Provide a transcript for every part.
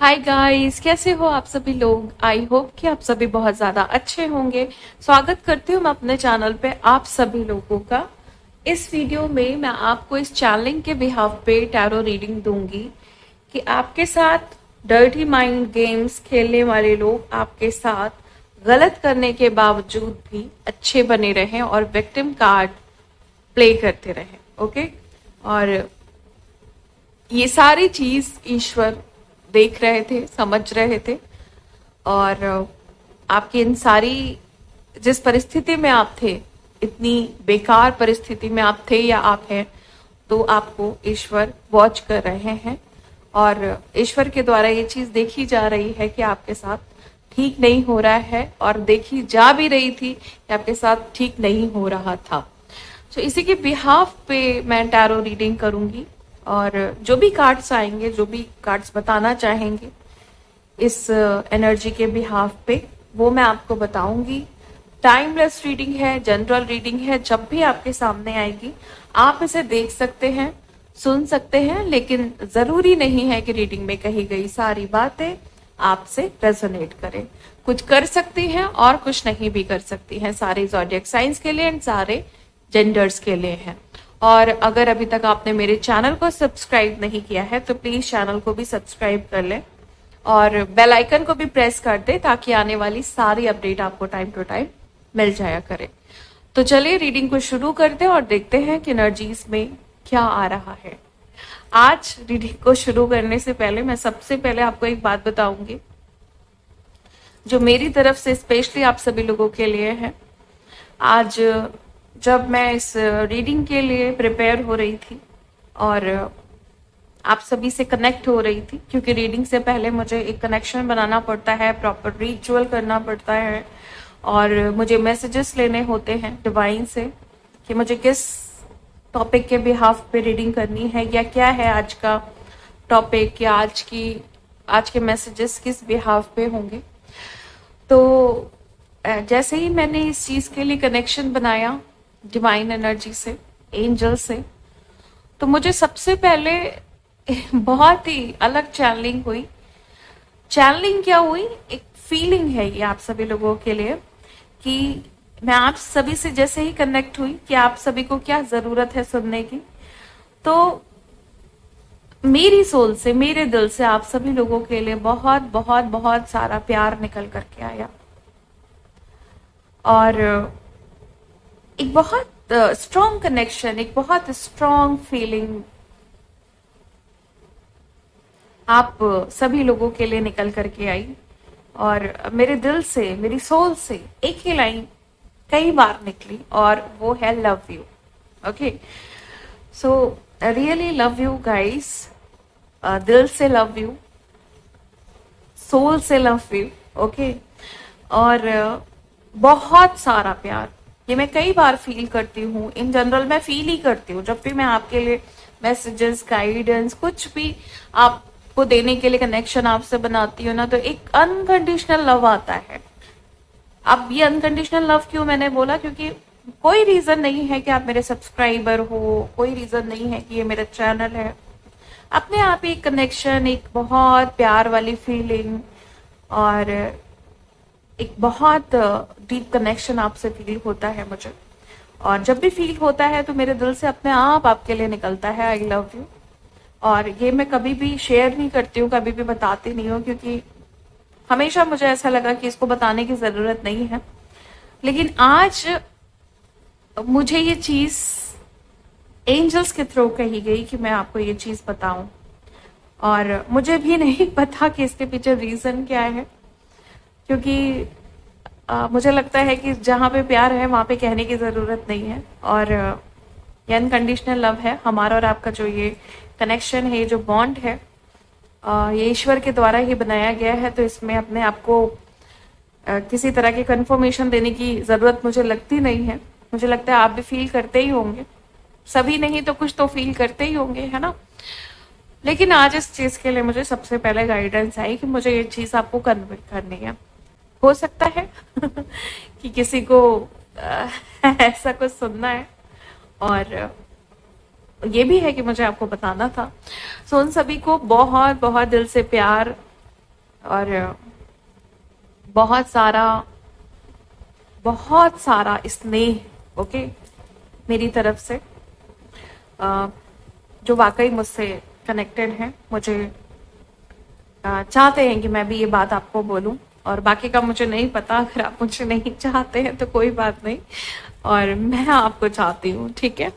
Hi guys, कैसे हो आप सभी लोग। आई होप कि आप सभी बहुत ज्यादा अच्छे होंगे। स्वागत करती हूँ मैं अपने चैनल पे आप सभी लोगों का। इस वीडियो में मैं आपको इस चैलेंज के बिहाफ पे टैरो रीडिंग दूंगी कि आपके साथ डर्टी माइंड गेम्स खेलने वाले लोग आपके साथ गलत करने के बावजूद भी अच्छे बने रहें और विक्टिम कार्ड प्ले करते रहें। ओके। और ये सारी चीज ईश्वर देख रहे थे, समझ रहे थे। और आपकी इन सारी जिस परिस्थिति में आप थे, इतनी बेकार परिस्थिति में आप थे या आप हैं, तो आपको ईश्वर वॉच कर रहे हैं। और ईश्वर के द्वारा ये चीज देखी जा रही है कि आपके साथ ठीक नहीं हो रहा है, और देखी जा भी रही थी कि आपके साथ ठीक नहीं हो रहा था। तो इसी के बिहाफ पे मैं टैरो रीडिंग करूंगी, और जो भी कार्ड्स आएंगे, जो भी कार्ड्स बताना चाहेंगे इस एनर्जी के बिहाफ पे, वो मैं आपको बताऊंगी। टाइमलेस रीडिंग है, जनरल रीडिंग है। जब भी आपके सामने आएगी आप इसे देख सकते हैं, सुन सकते हैं, लेकिन जरूरी नहीं है कि रीडिंग में कही गई सारी बातें आपसे रेजोनेट करें। कुछ कर सकती हैं और कुछ नहीं भी कर सकती हैं। सारे ज़ोडिएक साइंस के लिए एंड सारे जेंडर्स के लिए हैं। और अगर अभी तक आपने मेरे चैनल को सब्सक्राइब नहीं किया है तो प्लीज चैनल को भी सब्सक्राइब कर लें और बेल आइकन को भी प्रेस कर दे, ताकि आने वाली सारी अपडेट आपको टाइम टू टाइम मिल जाया करे। तो चलिए रीडिंग को शुरू करते हैं और देखते हैं कि एनर्जीज में क्या आ रहा है। आज रीडिंग को शुरू करने से पहले मैं सबसे पहले आपको एक बात बताऊंगी जो मेरी तरफ से स्पेशली आप सभी लोगों के लिए है। आज जब मैं इस रीडिंग के लिए प्रिपेयर हो रही थी और आप सभी से कनेक्ट हो रही थी, क्योंकि रीडिंग से पहले मुझे एक कनेक्शन बनाना पड़ता है, प्रॉपर रिचुअल करना पड़ता है, और मुझे मैसेजेस लेने होते हैं डिवाइन से कि मुझे किस टॉपिक के बिहाफ पे रीडिंग करनी है, या क्या है आज का टॉपिक, या आज के मैसेजेस किस बिहाफ पे होंगे। तो जैसे ही मैंने इस चीज के लिए कनेक्शन बनाया डिवाइन एनर्जी से, एंजल से, तो मुझे सबसे पहले बहुत ही अलग चैनलिंग हुई। चैनलिंग क्या हुई, एक फीलिंग है ये आप सभी लोगों के लिए कि मैं आप सभी से जैसे ही कनेक्ट हुई कि आप सभी को क्या जरूरत है सुनने की, तो मेरी सोल से, मेरे दिल से आप सभी लोगों के लिए बहुत बहुत बहुत सारा प्यार निकल करके आया। और एक बहुत स्ट्रॉन्ग कनेक्शन, एक बहुत स्ट्रॉन्ग फीलिंग आप सभी लोगों के लिए निकल करके आई। और मेरे दिल से, मेरी सोल से एक ही लाइन कई बार निकली, और वो है love you. Okay, so really love you guys. दिल से लव यू, सोल से लव यू। ओके, और बहुत सारा प्यार ये मैं कई बार फील करती हूँ। इन जनरल मैं फील ही करती हूँ जब भी मैं आपके लिए मैसेजेस, गाइडेंस, कुछ भी आपको देने के लिए कनेक्शन आपसे बनाती हूँ ना, तो एक अनकंडीशनल लव आता है। अब ये अनकंडीशनल लव क्यों मैंने बोला, क्योंकि कोई रीजन नहीं है कि आप मेरे सब्सक्राइबर हो, कोई रीजन नहीं है कि ये मेरा चैनल है। अपने आप ही एक कनेक्शन, एक बहुत प्यार वाली फीलिंग, और एक बहुत डीप कनेक्शन आपसे फील होता है मुझे। और जब भी फील होता है तो मेरे दिल से अपने आप आपके लिए निकलता है आई लव यू। और ये मैं कभी भी शेयर नहीं करती हूँ, कभी भी बताती नहीं हूँ, क्योंकि हमेशा मुझे ऐसा लगा कि इसको बताने की जरूरत नहीं है। लेकिन आज मुझे ये चीज एंजल्स के थ्रू कही गई कि मैं आपको ये चीज बताऊं, और मुझे भी नहीं पता कि इसके पीछे रीजन क्या है, क्योंकि मुझे लगता है कि जहाँ पे प्यार है वहां पे कहने की जरूरत नहीं है। और ये अनकंडीशनल लव है हमारा और आपका, जो ये कनेक्शन है, जो बॉन्ड है, ये ईश्वर के द्वारा ही बनाया गया है। तो इसमें अपने आप को किसी तरह की कंफर्मेशन देने की जरूरत मुझे लगती नहीं है। मुझे लगता है आप भी फील करते ही होंगे, सभी नहीं तो कुछ तो फील करते ही होंगे, है ना। लेकिन आज इस चीज के लिए मुझे सबसे पहले गाइडेंस आई कि मुझे ये चीज आपको कन्वे करनी है। हो सकता है कि किसी को ऐसा कुछ सुनना है, और ये भी है कि मुझे आपको बताना था। सो उन सभी को बहुत बहुत दिल से प्यार, और बहुत सारा स्नेह, ओके, मेरी तरफ से, जो वाकई मुझसे कनेक्टेड हैं, मुझे चाहते हैं कि मैं भी ये बात आपको बोलूं। और बाकी का मुझे नहीं पता, अगर आप मुझे नहीं चाहते हैं तो कोई बात नहीं, और मैं आपको चाहती हूँ, ठीक है।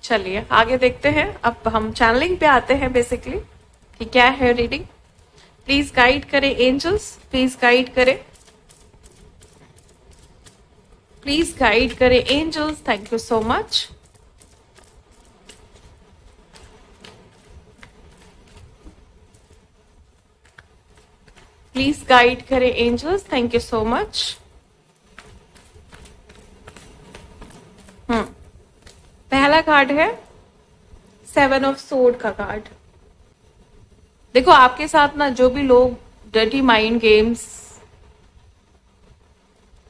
चलिए आगे देखते हैं। अब हम चैनलिंग पे आते हैं बेसिकली, कि क्या है रीडिंग। प्लीज गाइड करें एंजल्स, प्लीज गाइड करें, प्लीज गाइड करें angels, thank you so much. Please guide करें angels, thank you so much. पहला कार्ड है 7 ऑफ सोर्ड का कार्ड। देखो आपके साथ ना जो भी लोग डर्टी माइंड गेम्स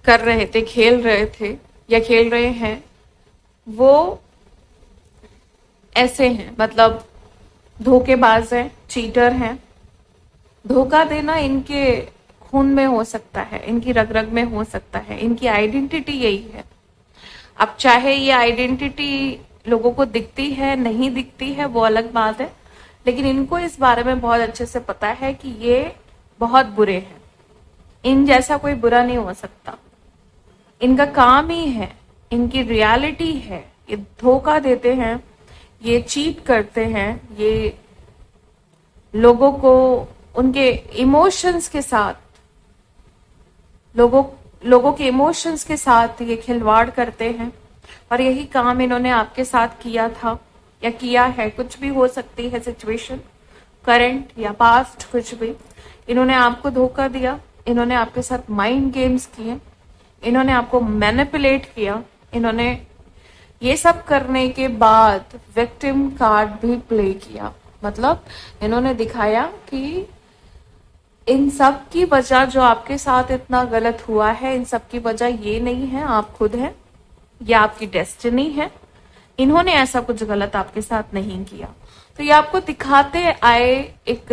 कर रहे थे, खेल रहे थे या खेल रहे हैं, वो ऐसे हैं, मतलब धोखेबाज हैं, चीटर हैं। धोखा देना इनके खून में हो सकता है, इनकी रग रग में हो सकता है, इनकी आइडेंटिटी यही है। अब चाहे ये आइडेंटिटी लोगों को दिखती है नहीं दिखती है वो अलग बात है, लेकिन इनको इस बारे में बहुत अच्छे से पता है कि ये बहुत बुरे हैं, इन जैसा कोई बुरा नहीं हो सकता। इनका काम ही है, इनकी रियलिटी है, ये धोखा देते हैं, ये चीट करते हैं, ये लोगों को उनके इमोशंस के साथ, लोगों के इमोशंस के साथ ये खिलवाड़ करते हैं। और यही काम इन्होंने आपके साथ किया था या किया है, कुछ भी हो सकती है सिचुएशन, करंट या पास्ट, कुछ भी। इन्होंने आपको धोखा दिया, इन्होंने आपके साथ माइंड गेम्स किए, इन्होंने आपको मैनिपुलेट किया। इन्होंने ये सब करने के बाद विक्टिम कार्ड भी प्ले किया, मतलब इन्होंने दिखाया कि इन सब की वजह जो आपके साथ इतना गलत हुआ है, इन सब की वजह ये नहीं है आप खुद हैं, ये आपकी डेस्टिनी है। इन्होंने ऐसा कुछ गलत आपके साथ नहीं किया। तो ये आपको दिखाते आए एक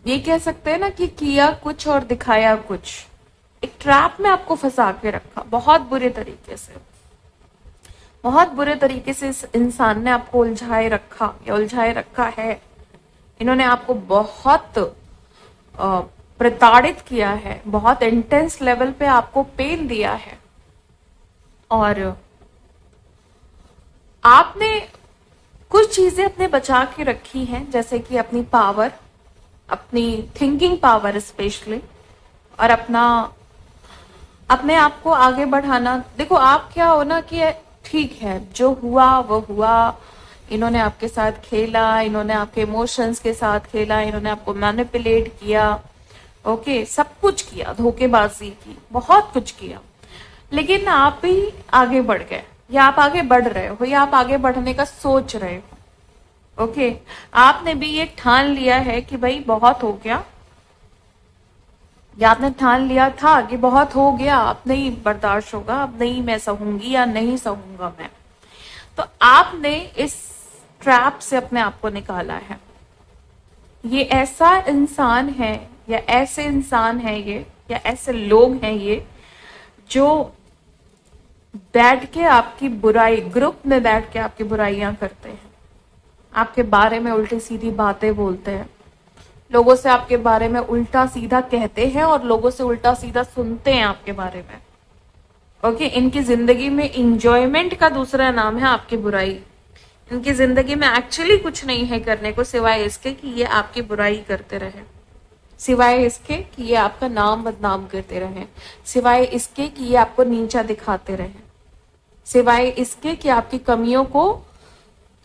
ये कह सकते हैं ना कि किया कुछ और दिखाया कुछ, एक ट्रैप में आपको फंसा के रखा बहुत बुरे तरीके से, बहुत बुरे तरीके से इस इंसान ने आपको उलझाए रखा या उलझाए रखा है। इन्होंने आपको बहुत प्रताड़ित किया है, बहुत इंटेंस लेवल पे आपको पेन दिया है। और आपने कुछ चीजें अपने बचा के रखी हैं, जैसे कि अपनी पावर, अपनी थिंकिंग पावर स्पेशली, और अपने आप को आगे बढ़ाना। देखो आप क्या हो ना कि ठीक है जो हुआ वो हुआ, इन्होंने आपके साथ खेला, इन्होंने आपके इमोशंस के साथ खेला, इन्होंने आपको मैनिपुलेट किया, ओके, सब कुछ किया, धोखेबाजी की, बहुत कुछ किया, लेकिन आप भी आगे बढ़ गए, या आप आगे बढ़ रहे हो, या आप आगे बढ़ने का सोच रहे हो, ओके। आपने भी ये ठान लिया है कि भाई बहुत हो गया, या आपने ठान लिया था कि बहुत हो गया, अब नहीं बर्दाश्त होगा, अब नहीं मैं सहूंगी या नहीं सहूंगा मैं। तो आपने इस ट्रैप से अपने आप को निकाला है। ये ऐसा इंसान है या ऐसे इंसान है ये, या ऐसे लोग हैं ये, जो बैठ के आपकी बुराई, ग्रुप में बैठ के आपकी बुराइयां करते हैं, आपके बारे में उल्टी सीधी बातें बोलते हैं, लोगों से आपके बारे में उल्टा सीधा कहते हैं और लोगों से उल्टा सीधा सुनते हैं आपके बारे में, ओके। इनकी जिंदगी में इंजॉयमेंट का दूसरा नाम है आपकी बुराई। इनकी जिंदगी में एक्चुअली कुछ नहीं है करने को, सिवाय इसके कि ये आपकी बुराई करते रहे, सिवाय इसके कि ये आपका नाम बदनाम करते रहे, सिवाय इसके कि ये आपको नीचा दिखाते रहे, सिवाय इसके कि आपकी कमियों को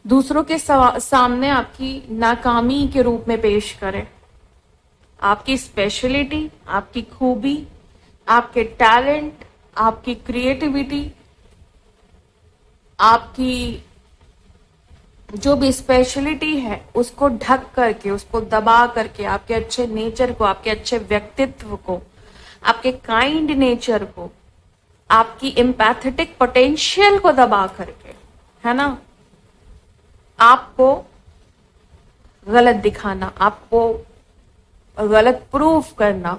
दूसरों के सामने आपकी नाकामी के रूप में पेश करें। आपकी स्पेशलिटी, आपकी खूबी, आपके टैलेंट, आपकी क्रिएटिविटी, आपकी जो भी स्पेशलिटी है उसको ढक करके, उसको दबा करके, आपके अच्छे नेचर को, आपके अच्छे व्यक्तित्व को, आपके काइंड नेचर को, आपकी एम्पैथेटिक पोटेंशियल को दबा करके, है ना, आपको गलत दिखाना, आपको गलत प्रूफ करना,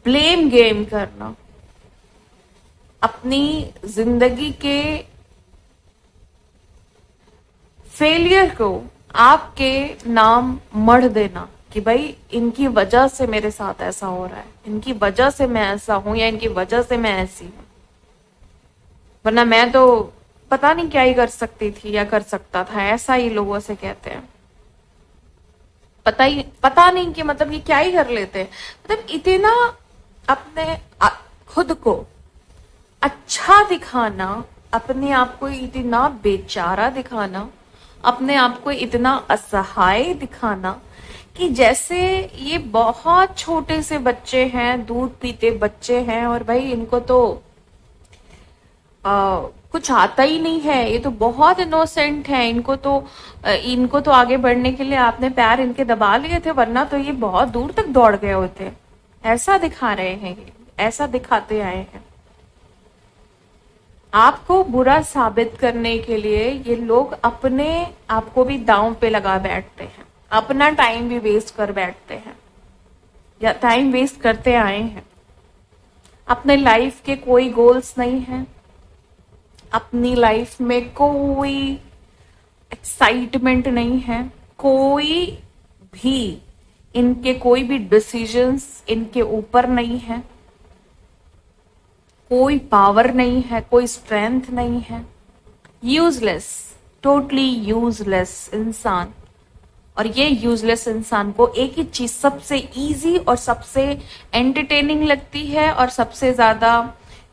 ब्लेम गेम करना, अपनी जिंदगी के फेलियर को आपके नाम मढ़ देना कि भाई इनकी वजह से मेरे साथ ऐसा हो रहा है, इनकी वजह से मैं ऐसा हूं या इनकी वजह से मैं ऐसी हूं, वरना मैं तो पता नहीं क्या ही कर सकती थी या कर सकता था। ऐसा ही लोगों से कहते हैं। पता नहीं कि मतलब ये क्या ही कर लेते हैं। मतलब इतना अपने खुद को अच्छा दिखाना, अपने आप को इतना बेचारा दिखाना, अपने आप को इतना असहाय दिखाना कि जैसे ये बहुत छोटे से बच्चे हैं, दूध पीते बच्चे हैं और भाई इनको तो कुछ आता ही नहीं है, ये तो बहुत इनोसेंट है, इनको तो आगे बढ़ने के लिए आपने पैर इनके दबा लिए थे, वरना तो ये बहुत दूर तक दौड़ गए होते। ऐसा दिखा रहे हैं ये, ऐसा दिखाते आए हैं। आपको बुरा साबित करने के लिए ये लोग अपने आप को भी दांव पे लगा बैठते हैं, अपना टाइम भी वेस्ट कर बैठते हैं या टाइम वेस्ट करते आए हैं। अपने लाइफ के कोई गोल्स नहीं है, अपनी लाइफ में कोई एक्साइटमेंट नहीं है, कोई भी इनके कोई भी डिसीजंस इनके ऊपर नहीं है, कोई पावर नहीं है, कोई स्ट्रेंथ नहीं है। यूजलेस, टोटली यूजलेस इंसान। और ये यूजलेस इंसान को एक ही चीज सबसे इजी और सबसे एंटरटेनिंग लगती है और सबसे ज्यादा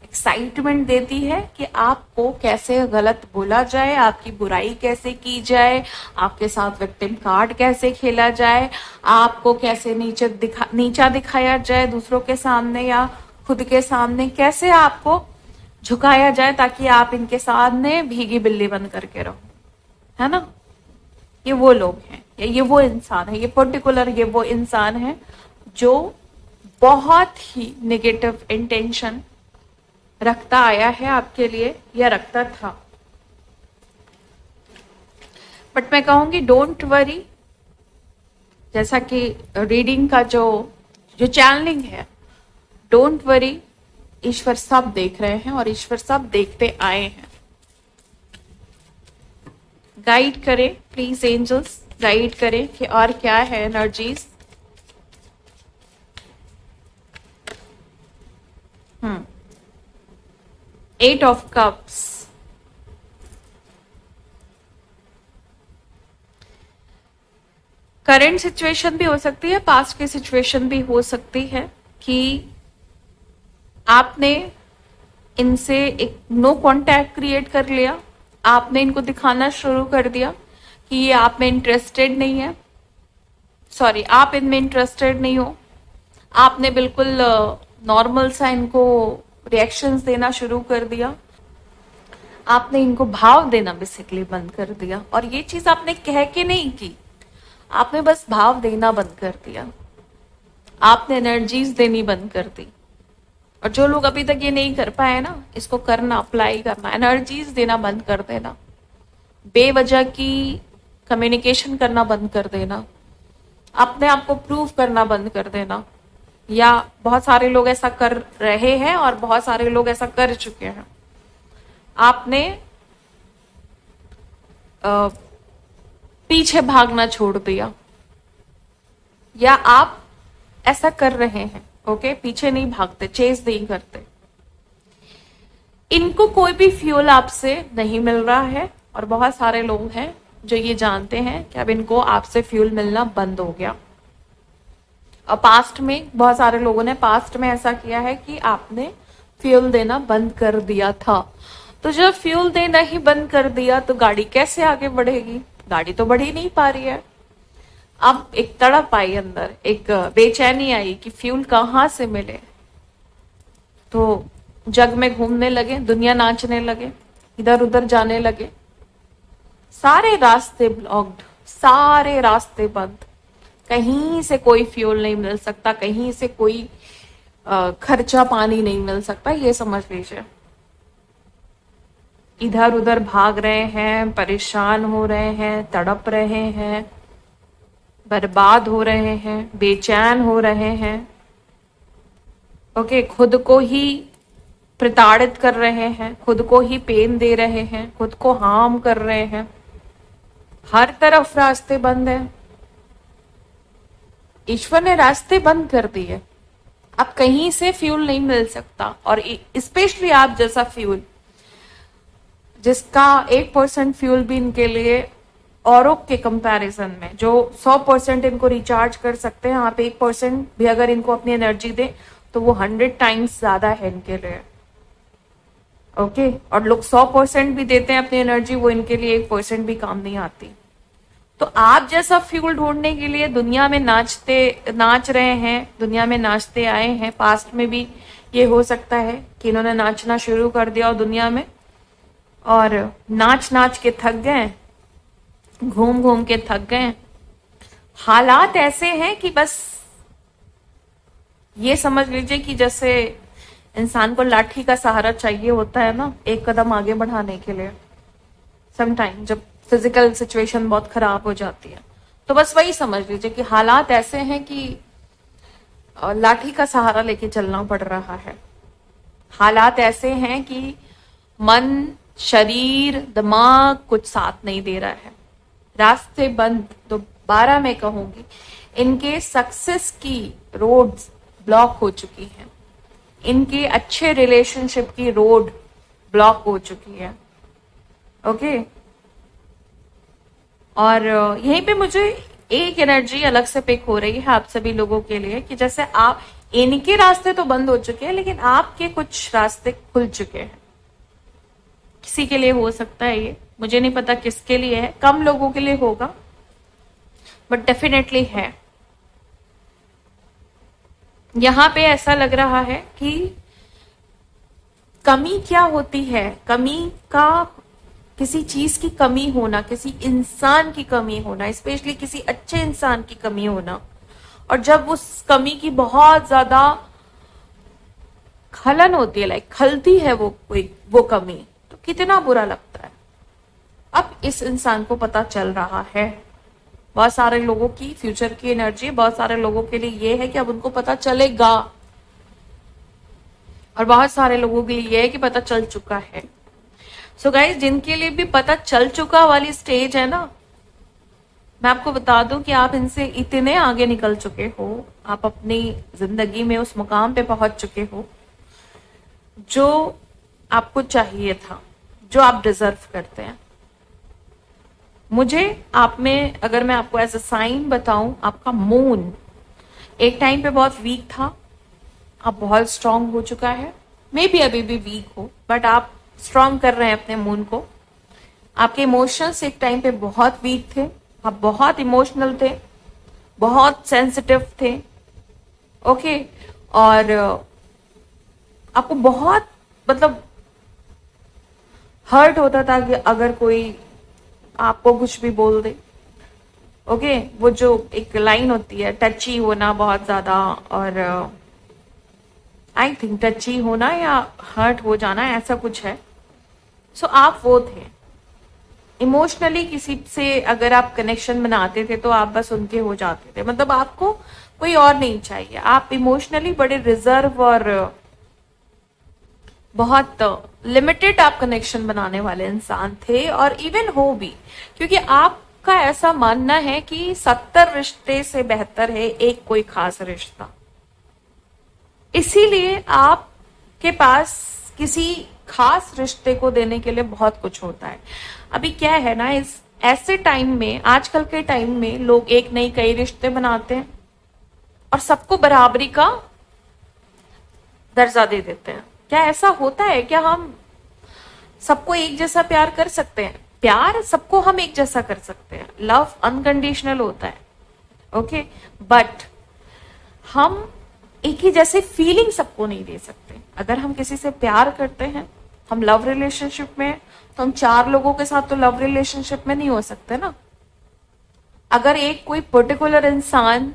एक्साइटमेंट देती है कि आपको कैसे गलत बोला जाए, आपकी बुराई कैसे की जाए, आपके साथ विक्टिम कार्ड कैसे खेला जाए, आपको कैसे नीचा दिखाया जाए दूसरों के सामने या खुद के सामने, कैसे आपको झुकाया जाए ताकि आप इनके सामने भीगी बिल्ली बन करके रहो, है ना। ये वो लोग हैं, या ये वो इंसान है, ये पर्टिकुलर ये वो इंसान है जो बहुत ही नेगेटिव इंटेंशन रखता आया है आपके लिए या रखता था। बट मैं कहूंगी डोंट वरी, जैसा कि रीडिंग का जो चैनलिंग है, डोंट वरी, ईश्वर सब देख रहे हैं और ईश्वर सब देखते आए हैं। गाइड करें प्लीज एंजल्स, गाइड करें कि और क्या है energies. 8 of cups, current situation भी हो सकती है, पास्ट की सिचुएशन भी हो सकती है कि आपने इनसे एक नो कांटेक्ट क्रिएट कर लिया, आपने इनको दिखाना शुरू कर दिया कि ये आप में इंटरेस्टेड नहीं है, सॉरी आप इनमें इंटरेस्टेड नहीं हो। आपने बिल्कुल नॉर्मल सा इनको रिएक्शंस देना शुरू कर दिया, आपने इनको भाव देना बेसिकली बंद कर दिया। और ये चीज आपने कह के नहीं की, आपने बस भाव देना बंद कर दिया, आपने एनर्जीज देनी बंद कर दी। और जो लोग अभी तक ये नहीं कर पाए ना, इसको करना, अप्लाई करना, एनर्जीज देना बंद कर देना, बेवजह की कम्युनिकेशन करना बंद कर देना, अपने आप को प्रूव करना बंद कर देना। या बहुत सारे लोग ऐसा कर रहे हैं और बहुत सारे लोग ऐसा कर चुके हैं। आपने पीछे भागना छोड़ दिया, या आप ऐसा कर रहे हैं, ओके, पीछे नहीं भागते, चेज नहीं करते। इनको कोई भी फ्यूल आपसे नहीं मिल रहा है और बहुत सारे लोग हैं जो ये जानते हैं कि अब इनको आपसे फ्यूल मिलना बंद हो गया। और पास्ट में बहुत सारे लोगों ने पास्ट में ऐसा किया है कि आपने फ्यूल देना बंद कर दिया था। तो जब फ्यूल देना ही बंद कर दिया तो गाड़ी कैसे आगे बढ़ेगी? गाड़ी तो बढ़ ही नहीं पा रही है। अब एक तड़प आई अंदर, एक बेचैनी आई कि फ्यूल कहाँ से मिले। तो जग में घूमने लगे, दुनिया नाचने लगे, इधर उधर जाने लगे, सारे रास्ते ब्लॉक्ड, सारे रास्ते बंद, कहीं से कोई फ्यूल नहीं मिल सकता, कहीं से कोई खर्चा पानी नहीं मिल सकता, ये समझ लीजिए। इधर उधर भाग रहे हैं, परेशान हो रहे हैं, तड़प रहे हैं, बर्बाद हो रहे हैं, बेचैन हो रहे हैं, ओके, खुद को ही प्रताड़ित कर रहे हैं, खुद को ही पेन दे रहे हैं, खुद को हार्म कर रहे हैं, हर तरफ रास्ते बंद है। ईश्वर ने रास्ते बंद कर दिए, अब कहीं से फ्यूल नहीं मिल सकता। और स्पेशली आप जैसा फ्यूल, जिसका 1% फ्यूल भी इनके लिए औरों के कंपैरिजन में, जो 100% इनको रिचार्ज कर सकते हैं, आप 1% भी अगर इनको अपनी एनर्जी दें तो वो 100 टाइम्स ज्यादा है इनके लिए, ओके। और लोग 100% भी देते हैं अपनी एनर्जी, वो इनके लिए 1% भी काम नहीं आती। तो आप जैसा फ्यूल ढूंढने के लिए दुनिया में नाच रहे हैं, दुनिया में नाचते आए हैं। पास्ट में भी ये हो सकता है कि इन्होंने नाचना शुरू कर दिया और दुनिया में, और नाच नाच के थक गए, घूम घूम के थक गए। हालात ऐसे हैं कि बस ये समझ लीजिए कि जैसे इंसान को लाठी का सहारा चाहिए होता है ना, एक कदम आगे बढ़ाने के लिए, समटाइम जब फिजिकल सिचुएशन बहुत खराब हो जाती है, तो बस वही समझ लीजिए कि हालात ऐसे हैं कि लाठी का सहारा लेके चलना पड़ रहा है। हालात ऐसे हैं कि मन, शरीर, दिमाग कुछ साथ नहीं दे रहा है, रास्ते बंद। दोबारा मैं कहूंगी, इनके सक्सेस की रोड्स ब्लॉक हो चुकी हैं, इनके अच्छे रिलेशनशिप की रोड ब्लॉक हो चुकी है, ओके। और यहीं पे मुझे एक एनर्जी अलग से पिक हो रही है आप सभी लोगों के लिए कि जैसे आप, इनके रास्ते तो बंद हो चुके हैं लेकिन आपके कुछ रास्ते खुल चुके हैं। किसी के लिए हो सकता है ये, मुझे नहीं पता किसके लिए है, कम लोगों के लिए होगा, बट डेफिनेटली है। यहां पे ऐसा लग रहा है कि कमी क्या होती है, कमी का, किसी चीज की कमी होना, किसी इंसान की कमी होना, स्पेशली किसी अच्छे इंसान की कमी होना, और जब उस कमी की बहुत ज्यादा खलन होती है, लाइक खलती है वो कमी, तो कितना बुरा लगता है। अब इस इंसान को पता चल रहा है, बहुत सारे लोगों की फ्यूचर की एनर्जी, बहुत सारे लोगों के लिए ये है कि अब उनको पता चलेगा, और बहुत सारे लोगों के लिए ये है कि पता चल चुका है। सो गाइस, जिनके लिए भी पता चल चुका वाली स्टेज है ना, मैं आपको बता दूं कि आप इनसे इतने आगे निकल चुके हो, आप अपनी जिंदगी में उस मुकाम पे पहुंच चुके हो जो आपको चाहिए था, जो आप डिजर्व करते हैं। मुझे आप में, अगर मैं आपको एज अ साइन बताऊं, आपका मून एक टाइम पे बहुत वीक था, अब बहुत स्ट्रांग हो चुका है। मे बी अभी भी वीक हो, बट आप स्ट्रांग कर रहे हैं अपने मून को। आपके इमोशंस एक टाइम पे बहुत वीक थे, आप बहुत इमोशनल थे, बहुत सेंसिटिव थे, ओके। और आपको बहुत, मतलब हर्ट होता था कि अगर कोई आपको कुछ भी बोल दे, ओके। वो जो एक लाइन होती है, टची होना बहुत ज्यादा, और आई थिंक टची होना या हर्ट हो जाना, ऐसा कुछ है। सो आप वो थे, इमोशनली किसी से अगर आप कनेक्शन बनाते थे तो आप बस उनके हो जाते थे, मतलब आपको कोई और नहीं चाहिए। आप इमोशनली बड़े रिजर्व और बहुत लिमिटेड आप कनेक्शन बनाने वाले इंसान थे, और इवन हो भी, क्योंकि आपका ऐसा मानना है कि 70 रिश्ते से बेहतर है एक कोई खास रिश्ता। इसीलिए आपके पास किसी खास रिश्ते को देने के लिए बहुत कुछ होता है। अभी क्या है ना, इस ऐसे टाइम में, आजकल के टाइम में लोग एक नहीं कई रिश्ते बनाते हैं और सबको बराबरी का दर्जा दे देते हैं। क्या ऐसा होता है? क्या हम सबको एक जैसा प्यार कर सकते हैं? प्यार सबको हम एक जैसा कर सकते हैं, लव अनकंडीशनल होता है, ओके, बट हम एक ही जैसे फीलिंग सबको नहीं दे सकते। अगर हम किसी से प्यार करते हैं, हम लव रिलेशनशिप में, तो हम 4 लोगों के साथ तो लव रिलेशनशिप में नहीं हो सकते ना। अगर एक कोई पर्टिकुलर इंसान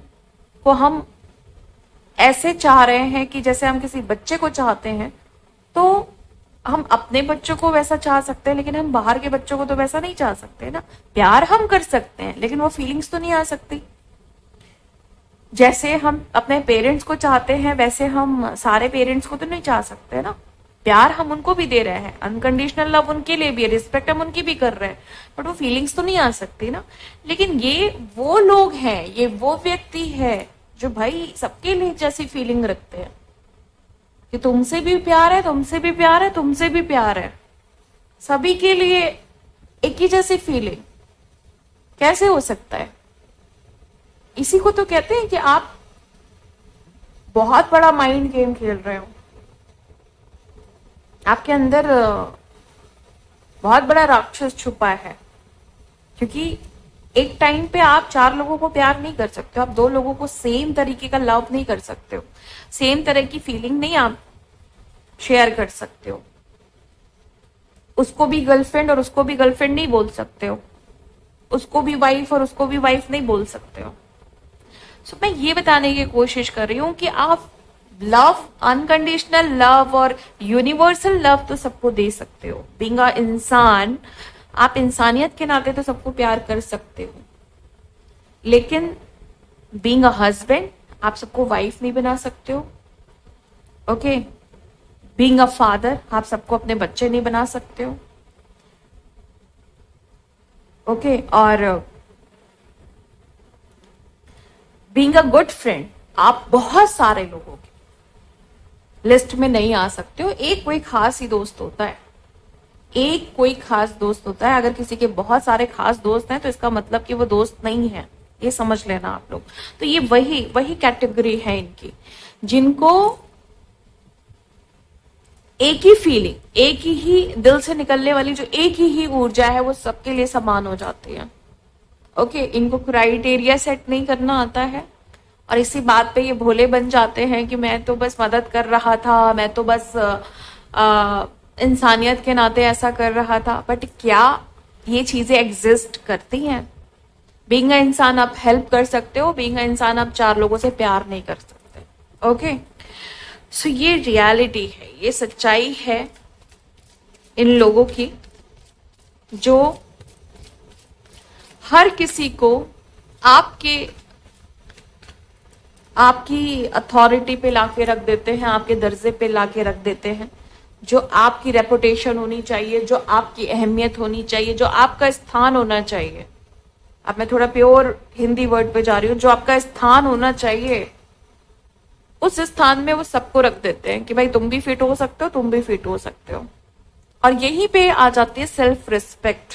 को हम ऐसे चाह रहे हैं कि जैसे हम किसी बच्चे को चाहते हैं, तो हम अपने बच्चों को वैसा चाह सकते हैं, लेकिन हम बाहर के बच्चों को तो वैसा नहीं चाह सकते ना। प्यार हम कर सकते हैं, लेकिन वो फीलिंग्स तो नहीं आ सकती। जैसे हम अपने पेरेंट्स को चाहते हैं वैसे हम सारे पेरेंट्स को तो नहीं चाह सकते ना। प्यार हम उनको भी दे रहे हैं, अनकंडीशनल लव उनके लिए भी है, रिस्पेक्ट हम उनकी भी कर रहे हैं, बट वो फीलिंग्स तो नहीं आ सकती ना। लेकिन ये वो लोग हैं, ये वो व्यक्ति है जो भाई सबके लिए जैसी फीलिंग रखते हैं कि तुमसे भी प्यार है, तुमसे भी प्यार है, तुमसे भी प्यार है, सभी के लिए एक ही जैसी फीलिंग। कैसे हो सकता है? इसी को तो कहते हैं कि आप बहुत बड़ा माइंड गेम खेल रहे हो, आपके अंदर बहुत बड़ा राक्षस छुपा है। क्योंकि एक टाइम पे आप 4 लोगों को प्यार नहीं कर सकते हो, आप 2 लोगों को सेम तरीके का लव नहीं कर सकते हो, सेम तरह की फीलिंग नहीं आप शेयर कर सकते हो। उसको भी गर्लफ्रेंड और उसको भी गर्लफ्रेंड नहीं बोल सकते हो, उसको भी वाइफ और उसको भी वाइफ नहीं बोल सकते हो। सो मैं ये बताने की कोशिश कर रही हूं कि आप लव, अनकंडीशनल लव और यूनिवर्सल लव तो सबको दे सकते हो। बीइंग अ इंसान, आप इंसानियत के नाते तो सबको प्यार कर सकते हो, लेकिन बीइंग अ हस्बैंड आप सबको वाइफ नहीं बना सकते हो। ओके, बीइंग अ फादर आप सबको अपने बच्चे नहीं बना सकते हो। ओके, और बीइंग अ गुड फ्रेंड आप बहुत सारे लोगों के लिस्ट में नहीं आ सकते हो। एक कोई खास ही दोस्त होता है, एक कोई खास दोस्त होता है। अगर किसी के बहुत सारे खास दोस्त हैं तो इसका मतलब कि वो दोस्त नहीं है, ये समझ लेना आप लोग। तो ये वही वही कैटेगरी है इनकी, जिनको एक ही फीलिंग, एक ही दिल से निकलने वाली जो एक ही ऊर्जा है वो सबके लिए समान हो जाती है। ओके, इनको क्राइटेरिया सेट नहीं करना आता है और इसी बात पे ये भोले बन जाते हैं कि मैं तो बस मदद कर रहा था, मैं तो बस इंसानियत के नाते ऐसा कर रहा था। बट क्या ये चीजें एग्जिस्ट करती हैं? बीइंग अ इंसान आप हेल्प कर सकते हो, बीइंग अ इंसान आप 4 लोगों से प्यार नहीं कर सकते। ओके, सो ये रियलिटी है, ये सच्चाई है इन लोगों की, जो हर किसी को आपकी अथॉरिटी पे लाके रख देते हैं, आपके दर्जे पे लाके रख देते हैं। जो आपकी रेपुटेशन होनी चाहिए, जो आपकी अहमियत होनी चाहिए, जो आपका स्थान होना चाहिए, अब मैं थोड़ा प्योर हिंदी वर्ड पे जा रही हूँ, जो आपका स्थान होना चाहिए उस स्थान में वो सबको रख देते हैं कि भाई तुम भी फिट हो सकते हो, तुम भी फिट हो सकते हो। और यहीं पे आ जाती है सेल्फ रिस्पेक्ट,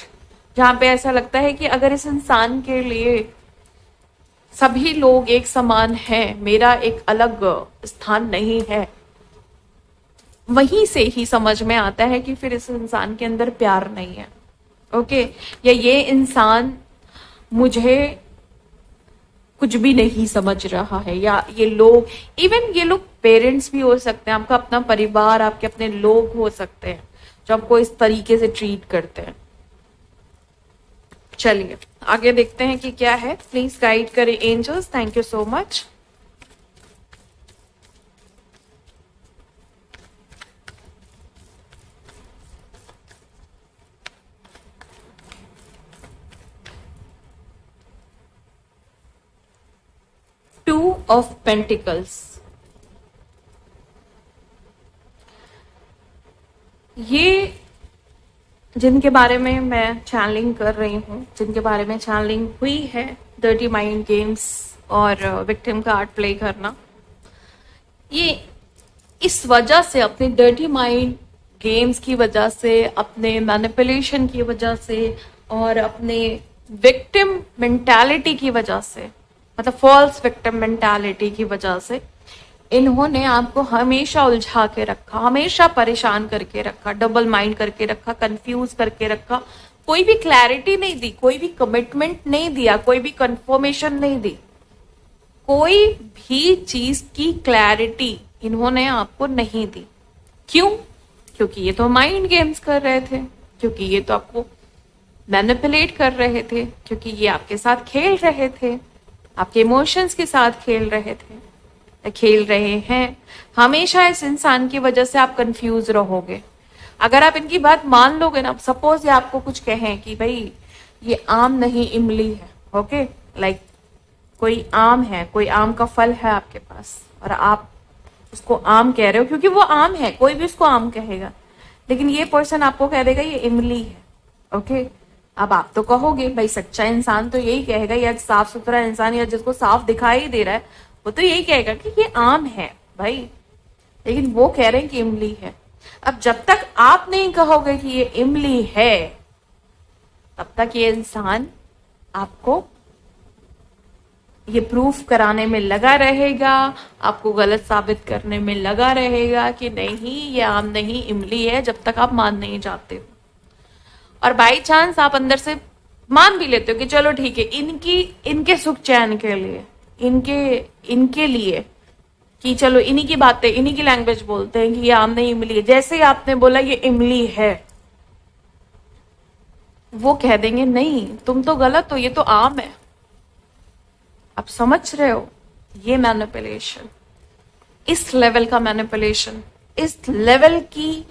जहां पे ऐसा लगता है कि अगर इस इंसान के लिए सभी लोग एक समान हैं, मेरा एक अलग स्थान नहीं है, वहीं से ही समझ में आता है कि फिर इस इंसान के अंदर प्यार नहीं है। ओके, या ये इंसान मुझे कुछ भी नहीं समझ रहा है, या ये लोग, इवन ये लोग पेरेंट्स भी हो सकते हैं, आपका अपना परिवार, आपके अपने लोग हो सकते हैं जो आपको इस तरीके से ट्रीट करते हैं। चलिए आगे देखते हैं कि क्या है। प्लीज गाइड करें angels, thank you so much. Two of pentacles, ये जिनके बारे में मैं चैनलिंग कर रही हूँ, जिनके बारे में चैनलिंग हुई है, डर्टी माइंड गेम्स और विक्टिम कार्ड प्ले करना, ये इस वजह से, अपने डर्टी माइंड गेम्स की वजह से, अपने मैनिपुलेशन की वजह से और अपने विक्टिम मेंटालिटी की वजह से, मतलब फॉल्स विक्टिम मेंटालिटी की वजह से, इन्होंने आपको हमेशा उलझा के रखा, हमेशा परेशान करके रखा, डबल माइंड करके रखा, कंफ्यूज करके रखा। कोई भी क्लैरिटी नहीं दी, कोई भी कमिटमेंट नहीं दिया, कोई भी कंफर्मेशन नहीं दी, कोई भी चीज की क्लैरिटी इन्होंने आपको नहीं दी। क्यों? क्योंकि ये तो माइंड गेम्स कर रहे थे, क्योंकि ये तो आपको मैनिपुलेट कर रहे थे, क्योंकि ये आपके साथ खेल रहे थे, आपके इमोशंस के साथ खेल रहे थे, खेल रहे हैं। हमेशा इस इंसान की वजह से आप कंफ्यूज रहोगे। अगर आप इनकी बात मान लोगे ना, सपोज ये आपको कुछ कहें कि भाई ये आम नहीं इमली है, ओके, लाइक कोई आम है, कोई आम का फल है आपके पास और आप उसको आम कह रहे हो क्योंकि वो आम है, कोई भी उसको आम कहेगा, लेकिन ये पर्सन आपको कह देगा ये इमली है। ओके, अब आप तो कहोगे भाई सच्चा इंसान तो यही कहेगा, या साफ सुथरा इंसान या जिसको साफ दिखाई दे रहा है वो तो यही कहेगा कि ये आम है भाई, लेकिन वो कह रहे हैं कि इमली है। अब जब तक आप नहीं कहोगे कि ये इमली है, तब तक ये इंसान आपको ये प्रूफ कराने में लगा रहेगा, आपको गलत साबित करने में लगा रहेगा कि नहीं ये आम नहीं इमली है, जब तक आप मान नहीं जाते हो। और बाई चांस आप अंदर से मान भी लेते हो कि चलो ठीक है, इनके सुख चैन के लिए, इनके लिए कि चलो इन्हीं की बातें, इन्हीं की लैंग्वेज बोलते हैं कि ये आम नहीं इमली है। जैसे ही आपने बोला ये इमली है, वो कह देंगे नहीं तुम तो गलत हो, ये तो आम है। आप समझ रहे हो? ये मैनिपुलेशन, इस लेवल का मैनिपुलेशन, इस लेवल की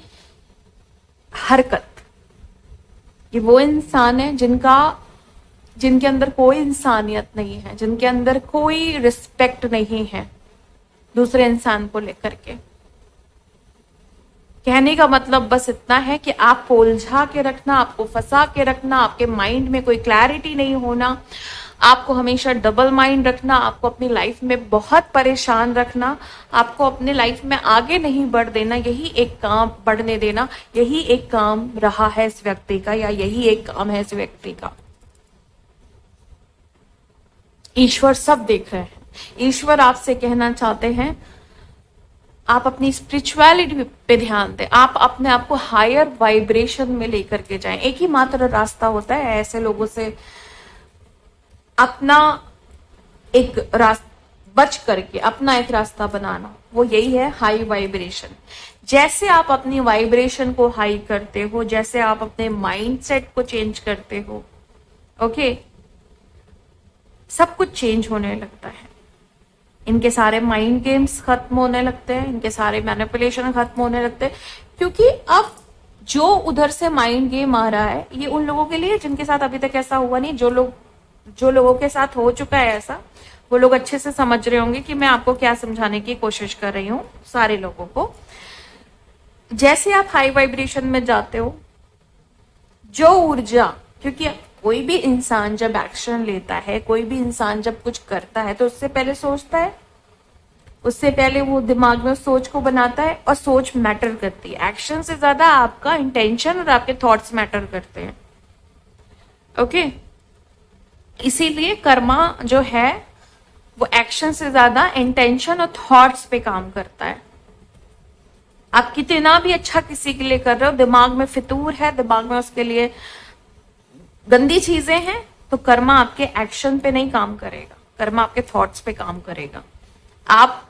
हरकत, ये वो इंसान है जिनके अंदर कोई इंसानियत नहीं है, जिनके अंदर कोई रिस्पेक्ट नहीं है दूसरे इंसान को लेकर के। कहने का मतलब बस इतना है कि आपको उलझा के रखना, आपको फंसा के रखना, आपके माइंड में कोई क्लैरिटी नहीं होना, आपको हमेशा डबल माइंड रखना, आपको अपनी लाइफ में बहुत परेशान रखना, आपको अपने लाइफ में आगे नहीं बढ़ देना, यही एक काम बढ़ने देना, यही एक काम रहा है इस व्यक्ति का, या यही एक काम है इस व्यक्ति का। ईश्वर सब देख रहे हैं। ईश्वर आपसे कहना चाहते हैं आप अपनी स्पिरिचुअलिटी पे ध्यान दें, आप अपने आप को हायर वाइब्रेशन में लेकर के जाएं। एक ही मात्र रास्ता होता है ऐसे लोगों से अपना एक रास्ता बच करके अपना एक रास्ता बनाना, वो यही है हाई वाइब्रेशन। जैसे आप अपनी वाइब्रेशन को हाई करते हो, जैसे आप अपने माइंडसेट को चेंज करते हो, ओके, सब कुछ चेंज होने लगता है। इनके सारे माइंड गेम्स खत्म होने लगते हैं, इनके सारे मैनिपुलेशन खत्म होने लगते हैं, क्योंकि अब जो उधर से माइंड गेम आ रहा है ये उन लोगों के लिए जिनके साथ अभी तक ऐसा हुआ नहीं। जो लोगों के साथ हो चुका है ऐसा, वो लोग अच्छे से समझ रहे होंगे कि मैं आपको क्या समझाने की कोशिश कर रही हूं। सारे लोगों को, जैसे आप हाई वाइब्रेशन में जाते हो, जो ऊर्जा, क्योंकि कोई भी इंसान जब एक्शन लेता है, कोई भी इंसान जब कुछ करता है तो उससे पहले सोचता है, उससे पहले वो दिमाग में सोच को बनाता है, और सोच मैटर करती है। एक्शन से ज्यादा आपका इंटेंशन और आपके थॉट्स मैटर करते हैं। ओके, इसीलिए कर्मा जो है वो एक्शन से ज्यादा इंटेंशन और थॉट्स पे काम करता है। आप कितना भी अच्छा किसी के लिए कर रहे हो, दिमाग में फितूर है, दिमाग में उसके लिए गंदी चीजें हैं, तो कर्मा आपके एक्शन पे नहीं काम करेगा, कर्मा आपके थॉट्स पे काम करेगा। आप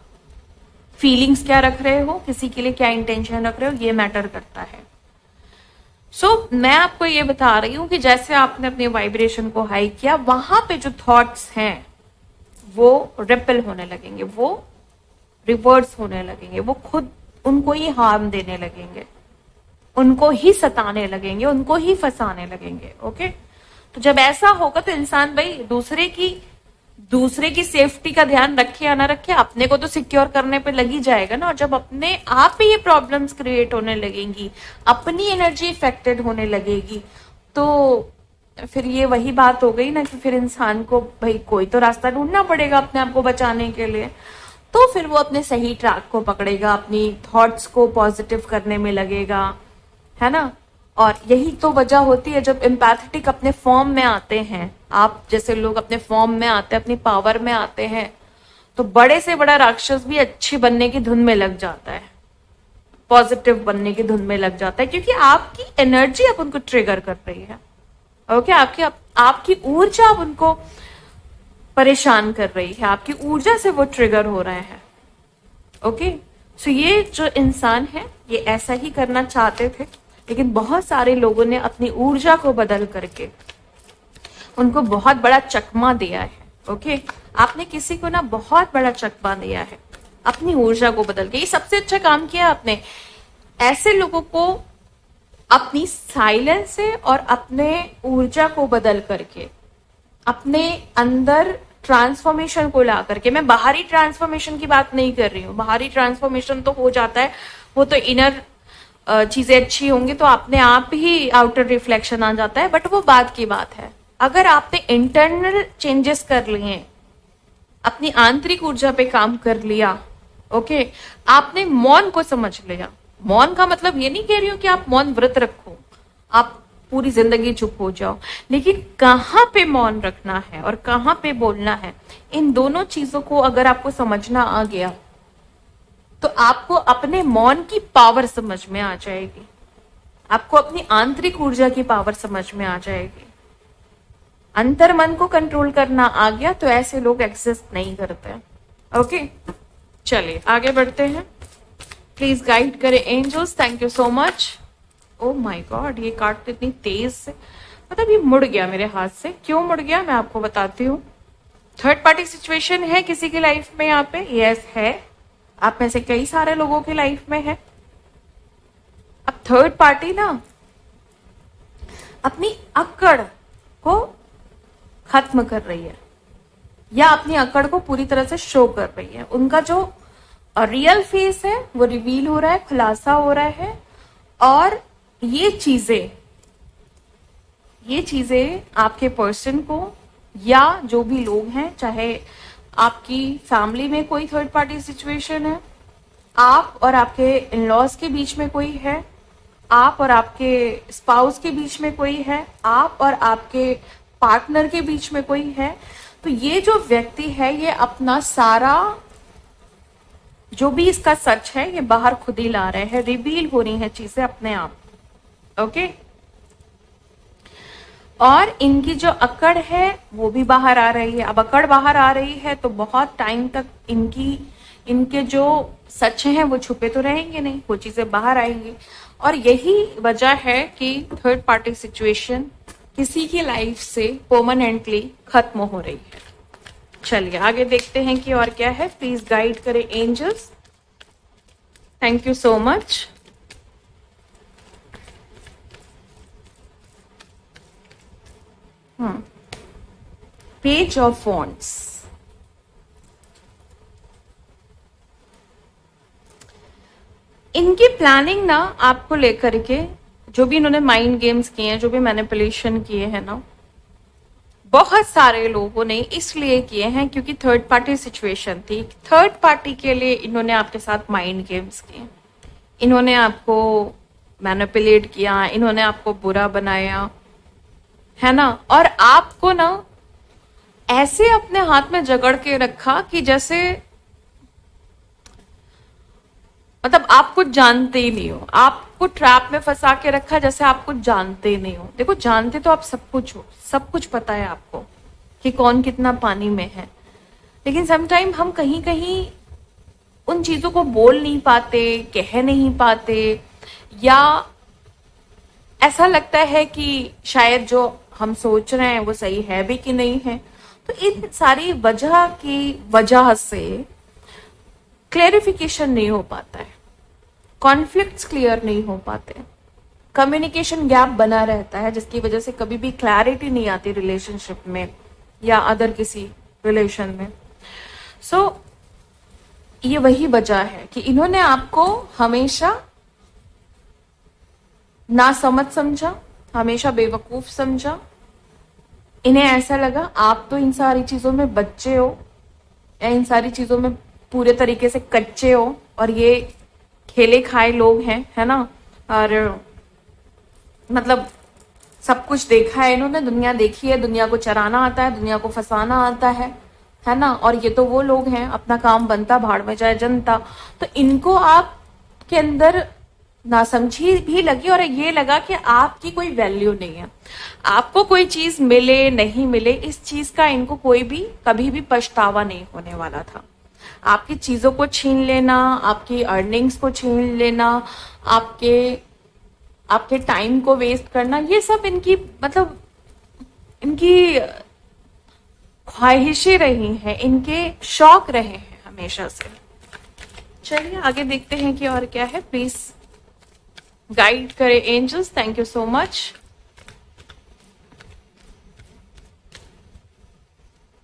फीलिंग्स क्या रख रहे हो, किसी के लिए क्या इंटेंशन रख रहे हो, ये मैटर करता है। मैं आपको ये बता रही हूं कि जैसे आपने अपनी वाइब्रेशन को हाई किया, वहां पे जो थॉट्स हैं वो रिपल होने लगेंगे, वो रिवर्स होने लगेंगे, वो खुद उनको ही हार्म देने लगेंगे, उनको ही सताने लगेंगे, उनको ही फंसाने लगेंगे। ओके, तो जब ऐसा होगा तो इंसान भाई दूसरे की सेफ्टी का ध्यान रखे या ना रखे, अपने को तो सिक्योर करने पे लगी जाएगा ना। और जब अपने आप ही ये प्रॉब्लम्स क्रिएट होने लगेंगी, अपनी एनर्जी इफेक्टेड होने लगेगी, तो फिर ये वही बात हो गई ना कि फिर इंसान को भाई कोई तो रास्ता ढूंढना पड़ेगा अपने आप को बचाने के लिए। तो फिर वो अपने सही ट्रैक को पकड़ेगा, अपनी थॉट्स को पॉजिटिव करने में लगेगा, है ना। और यही तो वजह होती है जब एम्पैथेटिक अपने फॉर्म में आते हैं, आप जैसे लोग अपने फॉर्म में आते हैं, अपनी पावर में आते हैं, तो बड़े से बड़ा राक्षस भी अच्छी बनने की धुन में लग जाता है, पॉजिटिव बनने की धुन में लग जाता है, क्योंकि आपकी एनर्जी अब उनको ट्रिगर कर रही है। ओके, आपकी ऊर्जा अब उनको परेशान कर रही है, आपकी ऊर्जा से वो ट्रिगर हो रहे हैं। ओके, सो ये जो इंसान है ये ऐसा ही करना चाहते थे, लेकिन बहुत सारे लोगों ने अपनी ऊर्जा को बदल करके उनको बहुत बड़ा चकमा दिया है। ओके, आपने किसी को ना बहुत बड़ा चकमा दिया है अपनी ऊर्जा को बदल के। ये सबसे अच्छा काम किया आपने। ऐसे लोगों को अपनी साइलेंस से और अपने ऊर्जा को बदल करके अपने अंदर ट्रांसफॉर्मेशन को ला करके, मैं बाहरी ट्रांसफॉर्मेशन की बात नहीं कर रही हूँ, बाहरी ट्रांसफॉर्मेशन तो हो जाता है, वो तो इनर चीजें अच्छी होंगी तो अपने आप ही आउटर रिफ्लेक्शन आ जाता है, बट वो बात की बात है। अगर आपने इंटरनल चेंजेस कर लिए, अपनी आंतरिक ऊर्जा पे काम कर लिया, ओके, आपने मौन को समझ लिया। मौन का मतलब ये नहीं कह रही हूं कि आप मौन व्रत रखो, आप पूरी जिंदगी चुप हो जाओ, लेकिन कहाँ पे मौन रखना है और कहाँ पे बोलना है, इन दोनों चीजों को अगर आपको समझना आ गया तो आपको अपने मौन की पावर समझ में आ जाएगी, आपको अपनी आंतरिक ऊर्जा की पावर समझ में आ जाएगी। अंतर मन को कंट्रोल करना आ गया तो ऐसे लोग एग्जिस्ट नहीं करते। ओके, चलिए आगे बढ़ते हैं। प्लीज गाइड करें angels, thank you so much. Oh my god, ये काटते इतनी तेज से, मतलब ये मुड़ गया मेरे हाथ से। क्यों मुड़ गया मैं आपको बताती हूँ। थर्ड पार्टी सिचुएशन है किसी की लाइफ में यहाँ पे, यस है, आप में से कई सारे लोगों की लाइफ में है। अब थर्ड पार्टी ना अपनी अक्कड़ को खत्म कर रही है या अपनी अकड़ को पूरी तरह से शो कर रही है। उनका जो रियल फेस है वो रिवील हो रहा है, खुलासा हो रहा है। और ये चीजें आपके पर्सन को या जो भी लोग हैं, चाहे आपकी फैमिली में कोई थर्ड पार्टी सिचुएशन है, आप और आपके इन लॉज के बीच में कोई है, आप और आपके स्पाउस के बीच में कोई है, आप और आपके पार्टनर के बीच में कोई है, तो ये जो व्यक्ति है ये अपना सारा जो भी इसका सच है ये बाहर खुद ही ला रहे हैं, रिवील हो रही हैं चीजें अपने आप। ओके, और इनकी जो अकड़ है वो भी बाहर आ रही है। अब अकड़ बाहर आ रही है तो बहुत टाइम तक इनके जो सच हैं वो छुपे तो रहेंगे नहीं, वो चीजें बाहर आएंगी। और यही वजह है कि थर्ड पार्टी सिचुएशन किसी की लाइफ से परमानेंटली खत्म हो रही है। चलिए आगे देखते हैं कि और क्या है। प्लीज गाइड करें angels, thank you so much. Page of wands, इनकी प्लानिंग ना आपको लेकर के, जो भी इन्होंने माइंड गेम्स किए हैं, जो भी मैनिपुलेशन किए हैं ना, बहुत सारे लोगों ने इसलिए किए हैं क्योंकि थर्ड पार्टी सिचुएशन थी। थर्ड पार्टी के लिए इन्होंने आपके साथ माइंड गेम्स किए, इन्होंने आपको मैनिपुलेट किया, इन्होंने आपको बुरा बनाया, है ना। और आपको ना ऐसे अपने हाथ में जकड़ के रखा कि जैसे मतलब आप कुछ जानते ही नहीं हो, आपको ट्रैप में फंसा के रखा जैसे आप कुछ जानते ही नहीं हो। देखो, जानते तो आप सब कुछ हो, सब कुछ पता है आपको कि कौन कितना पानी में है, लेकिन समटाइम हम कहीं कहीं उन चीजों को बोल नहीं पाते, कह नहीं पाते, या ऐसा लगता है कि शायद जो हम सोच रहे हैं वो सही है भी कि नहीं है। तो इन सारी वजह की वजह से क्लेरिफिकेशन नहीं हो पाता है, कॉन्फ्लिक्ट्स क्लियर नहीं हो पाते, कम्युनिकेशन गैप बना रहता है, जिसकी वजह से कभी भी क्लैरिटी नहीं आती रिलेशनशिप में या अदर किसी रिलेशन में। सो ये वही वजह है कि इन्होंने आपको हमेशा ना समझ समझा, हमेशा बेवकूफ समझा। इन्हें ऐसा लगा आप तो इन सारी चीजों में बच्चे हो या इन सारी चीजों में पूरे तरीके से कच्चे हो और ये खेले खाए लोग हैं, है ना। और मतलब सब कुछ देखा है इन्होंने, दुनिया देखी है, दुनिया को चराना आता है, दुनिया को फंसाना आता है ना। और ये तो वो लोग हैं, अपना काम बनता भाड़ में जाए जनता। तो इनको आपके अंदर नासमझी भी लगी और ये लगा कि आपकी कोई वैल्यू नहीं है, आपको कोई चीज मिले नहीं मिले इस चीज का इनको कोई भी कभी भी पछतावा नहीं होने वाला था। आपकी चीजों को छीन लेना, आपकी अर्निंग्स को छीन लेना, आपके टाइम को वेस्ट करना, ये सब इनकी मतलब इनकी ख्वाहिशें रही हैं, इनके शौक रहे हैं हमेशा से। चलिए आगे देखते हैं कि और क्या है। प्लीज गाइड करें angels, thank you so much.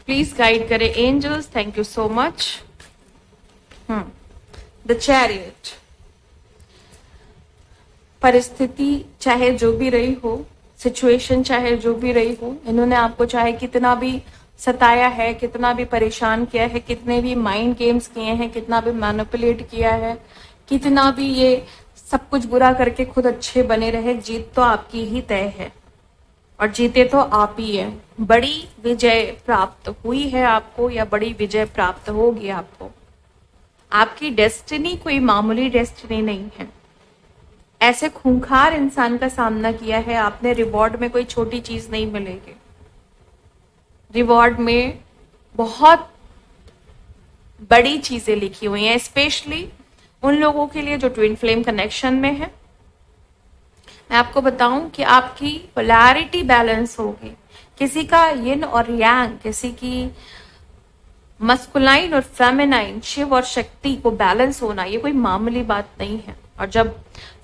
Please guide करें angels, thank you so much. The chariot, परिस्थिति चाहे जो भी रही हो, सिचुएशन चाहे जो भी रही हो, इन्होंने आपको चाहे कितना भी सताया है, कितना भी परेशान किया है, कितने भी माइंड गेम्स किए हैं, कितना भी मैनिपुलेट किया है, कितना भी ये सब कुछ बुरा करके खुद अच्छे बने रहे, जीत तो आपकी ही तय है और जीते तो आप ही है। बड़ी विजय प्राप्त हुई है आपको या बड़ी विजय प्राप्त होगी आपको। आपकी डेस्टिनी कोई मामूली डेस्टिनी नहीं है। ऐसे खूंखार इंसान का सामना किया है आपने, रिवॉर्ड में कोई छोटी चीज नहीं मिलेगी। रिवॉर्ड में बहुत बड़ी चीजें लिखी हुई हैं, स्पेशली उन लोगों के लिए जो ट्विन फ्लेम कनेक्शन में है। मैं आपको बताऊं कि आपकी पोलैरिटी बैलेंस होगी। किसी का यिन और यांग, किसी की मस्कुलाइन और फेमिनाइन, शिव और शक्ति को बैलेंस होना, ये कोई मामूली बात नहीं है। और जब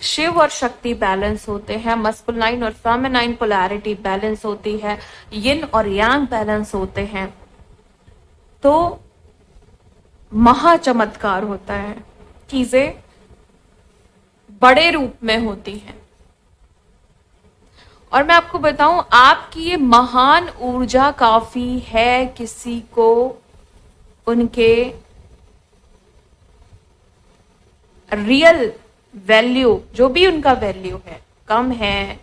शिव और शक्ति बैलेंस होते हैं, मस्कुलाइन और फेमिनाइन पोलैरिटी बैलेंस होती है, यिन और यांग बैलेंस होते हैं, तो महा चमत्कार होता है। चीजें बड़े रूप में होती हैं। और मैं आपको बताऊं, आपकी ये महान ऊर्जा काफी है किसी को उनके रियल वैल्यू, जो भी उनका वैल्यू है, कम है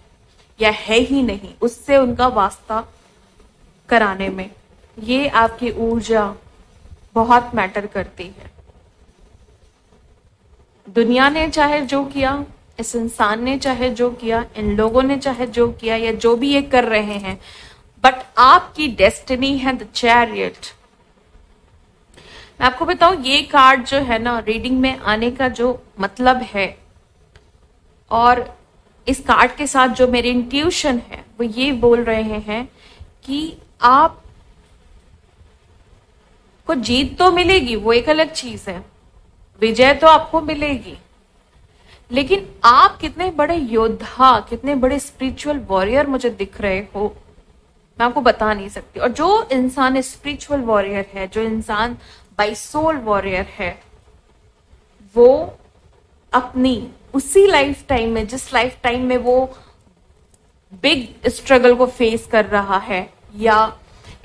या है ही नहीं, उससे उनका वास्ता कराने में ये आपकी ऊर्जा बहुत मैटर करती है। दुनिया ने चाहे जो किया, इस इंसान ने चाहे जो किया, इन लोगों ने चाहे जो किया या जो भी ये कर रहे हैं, बट आपकी डेस्टिनी है द चैरियट। मैं आपको बताऊं, ये कार्ड जो है ना, रीडिंग में आने का जो मतलब है और इस कार्ड के साथ जो मेरी इंट्यूशन है वो ये बोल रहे हैं कि आप को जीत तो मिलेगी, वो एक अलग चीज है, विजय तो आपको मिलेगी, लेकिन आप कितने बड़े योद्धा, कितने बड़े स्पिरिचुअल वॉरियर मुझे दिख रहे हो, मैं आपको बता नहीं सकती। और जो इंसान स्पिरिचुअल वॉरियर है, जो इंसान बाय सोल वॉरियर है, वो अपनी उसी लाइफ टाइम में, जिस लाइफ टाइम में वो बिग स्ट्रगल को फेस कर रहा है या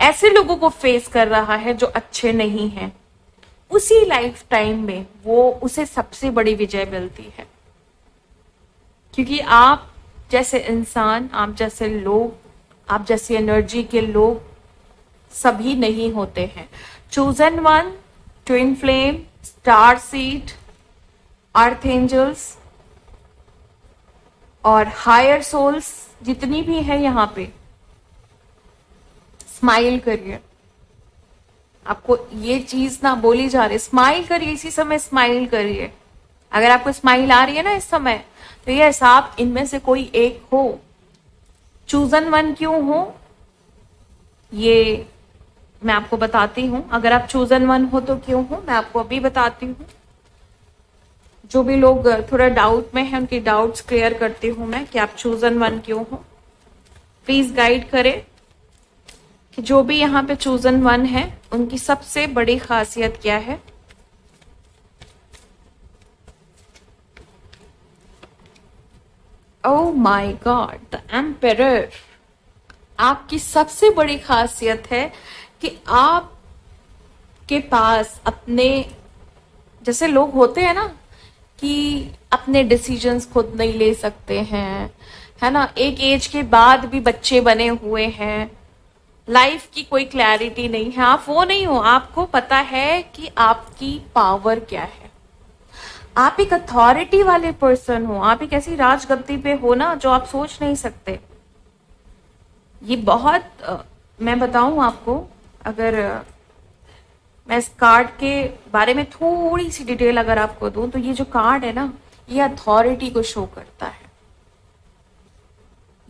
ऐसे लोगों को फेस कर रहा है जो अच्छे नहीं हैं, उसी लाइफ टाइम में वो उसे सबसे बड़ी विजय मिलती है। क्योंकि आप जैसे इंसान, आप जैसे लोग, आप जैसी एनर्जी के लोग सभी नहीं होते हैं। Chosen one, twin flame, star seed, earth angels और हायर सोल्स जितनी भी है यहाँ पे, स्माइल करिए। आपको ये चीज ना बोली जा रही, स्माइल करिए, इसी समय स्माइल करिए। अगर आपको स्माइल आ रही है ना इस समय, तो ये आप इनमें से कोई एक हो। चूजन वन क्यों हो ये मैं आपको बताती हूं। अगर आप चूजन वन हो तो क्यों हो, मैं आपको अभी बताती हूँ। जो भी लोग थोड़ा डाउट में हैं, उनकी डाउट्स क्लियर करती हूं मैं कि आप चूजन वन क्यों हो। प्लीज गाइड करें कि जो भी यहाँ पे चूजन वन है, उनकी सबसे बड़ी खासियत क्या है। Oh my God, the emperor. आपकी सबसे बड़ी खासियत है कि आपके पास अपने, जैसे लोग होते हैं ना कि अपने डिसीजंस खुद नहीं ले सकते हैं, है ना, एक एज के बाद भी बच्चे बने हुए हैं, लाइफ की कोई क्लैरिटी नहीं है, आप वो नहीं हो। आपको पता है कि आपकी पावर क्या है। आप एक अथॉरिटी वाले पर्सन हो, आप एक ऐसी राजगद्दी पे हो ना जो आप सोच नहीं सकते। ये बहुत मैं बताऊं आपको, अगर मैं इस कार्ड के बारे में थोड़ी सी डिटेल अगर आपको दूं, तो ये जो कार्ड है ना, ये अथॉरिटी को शो करता है,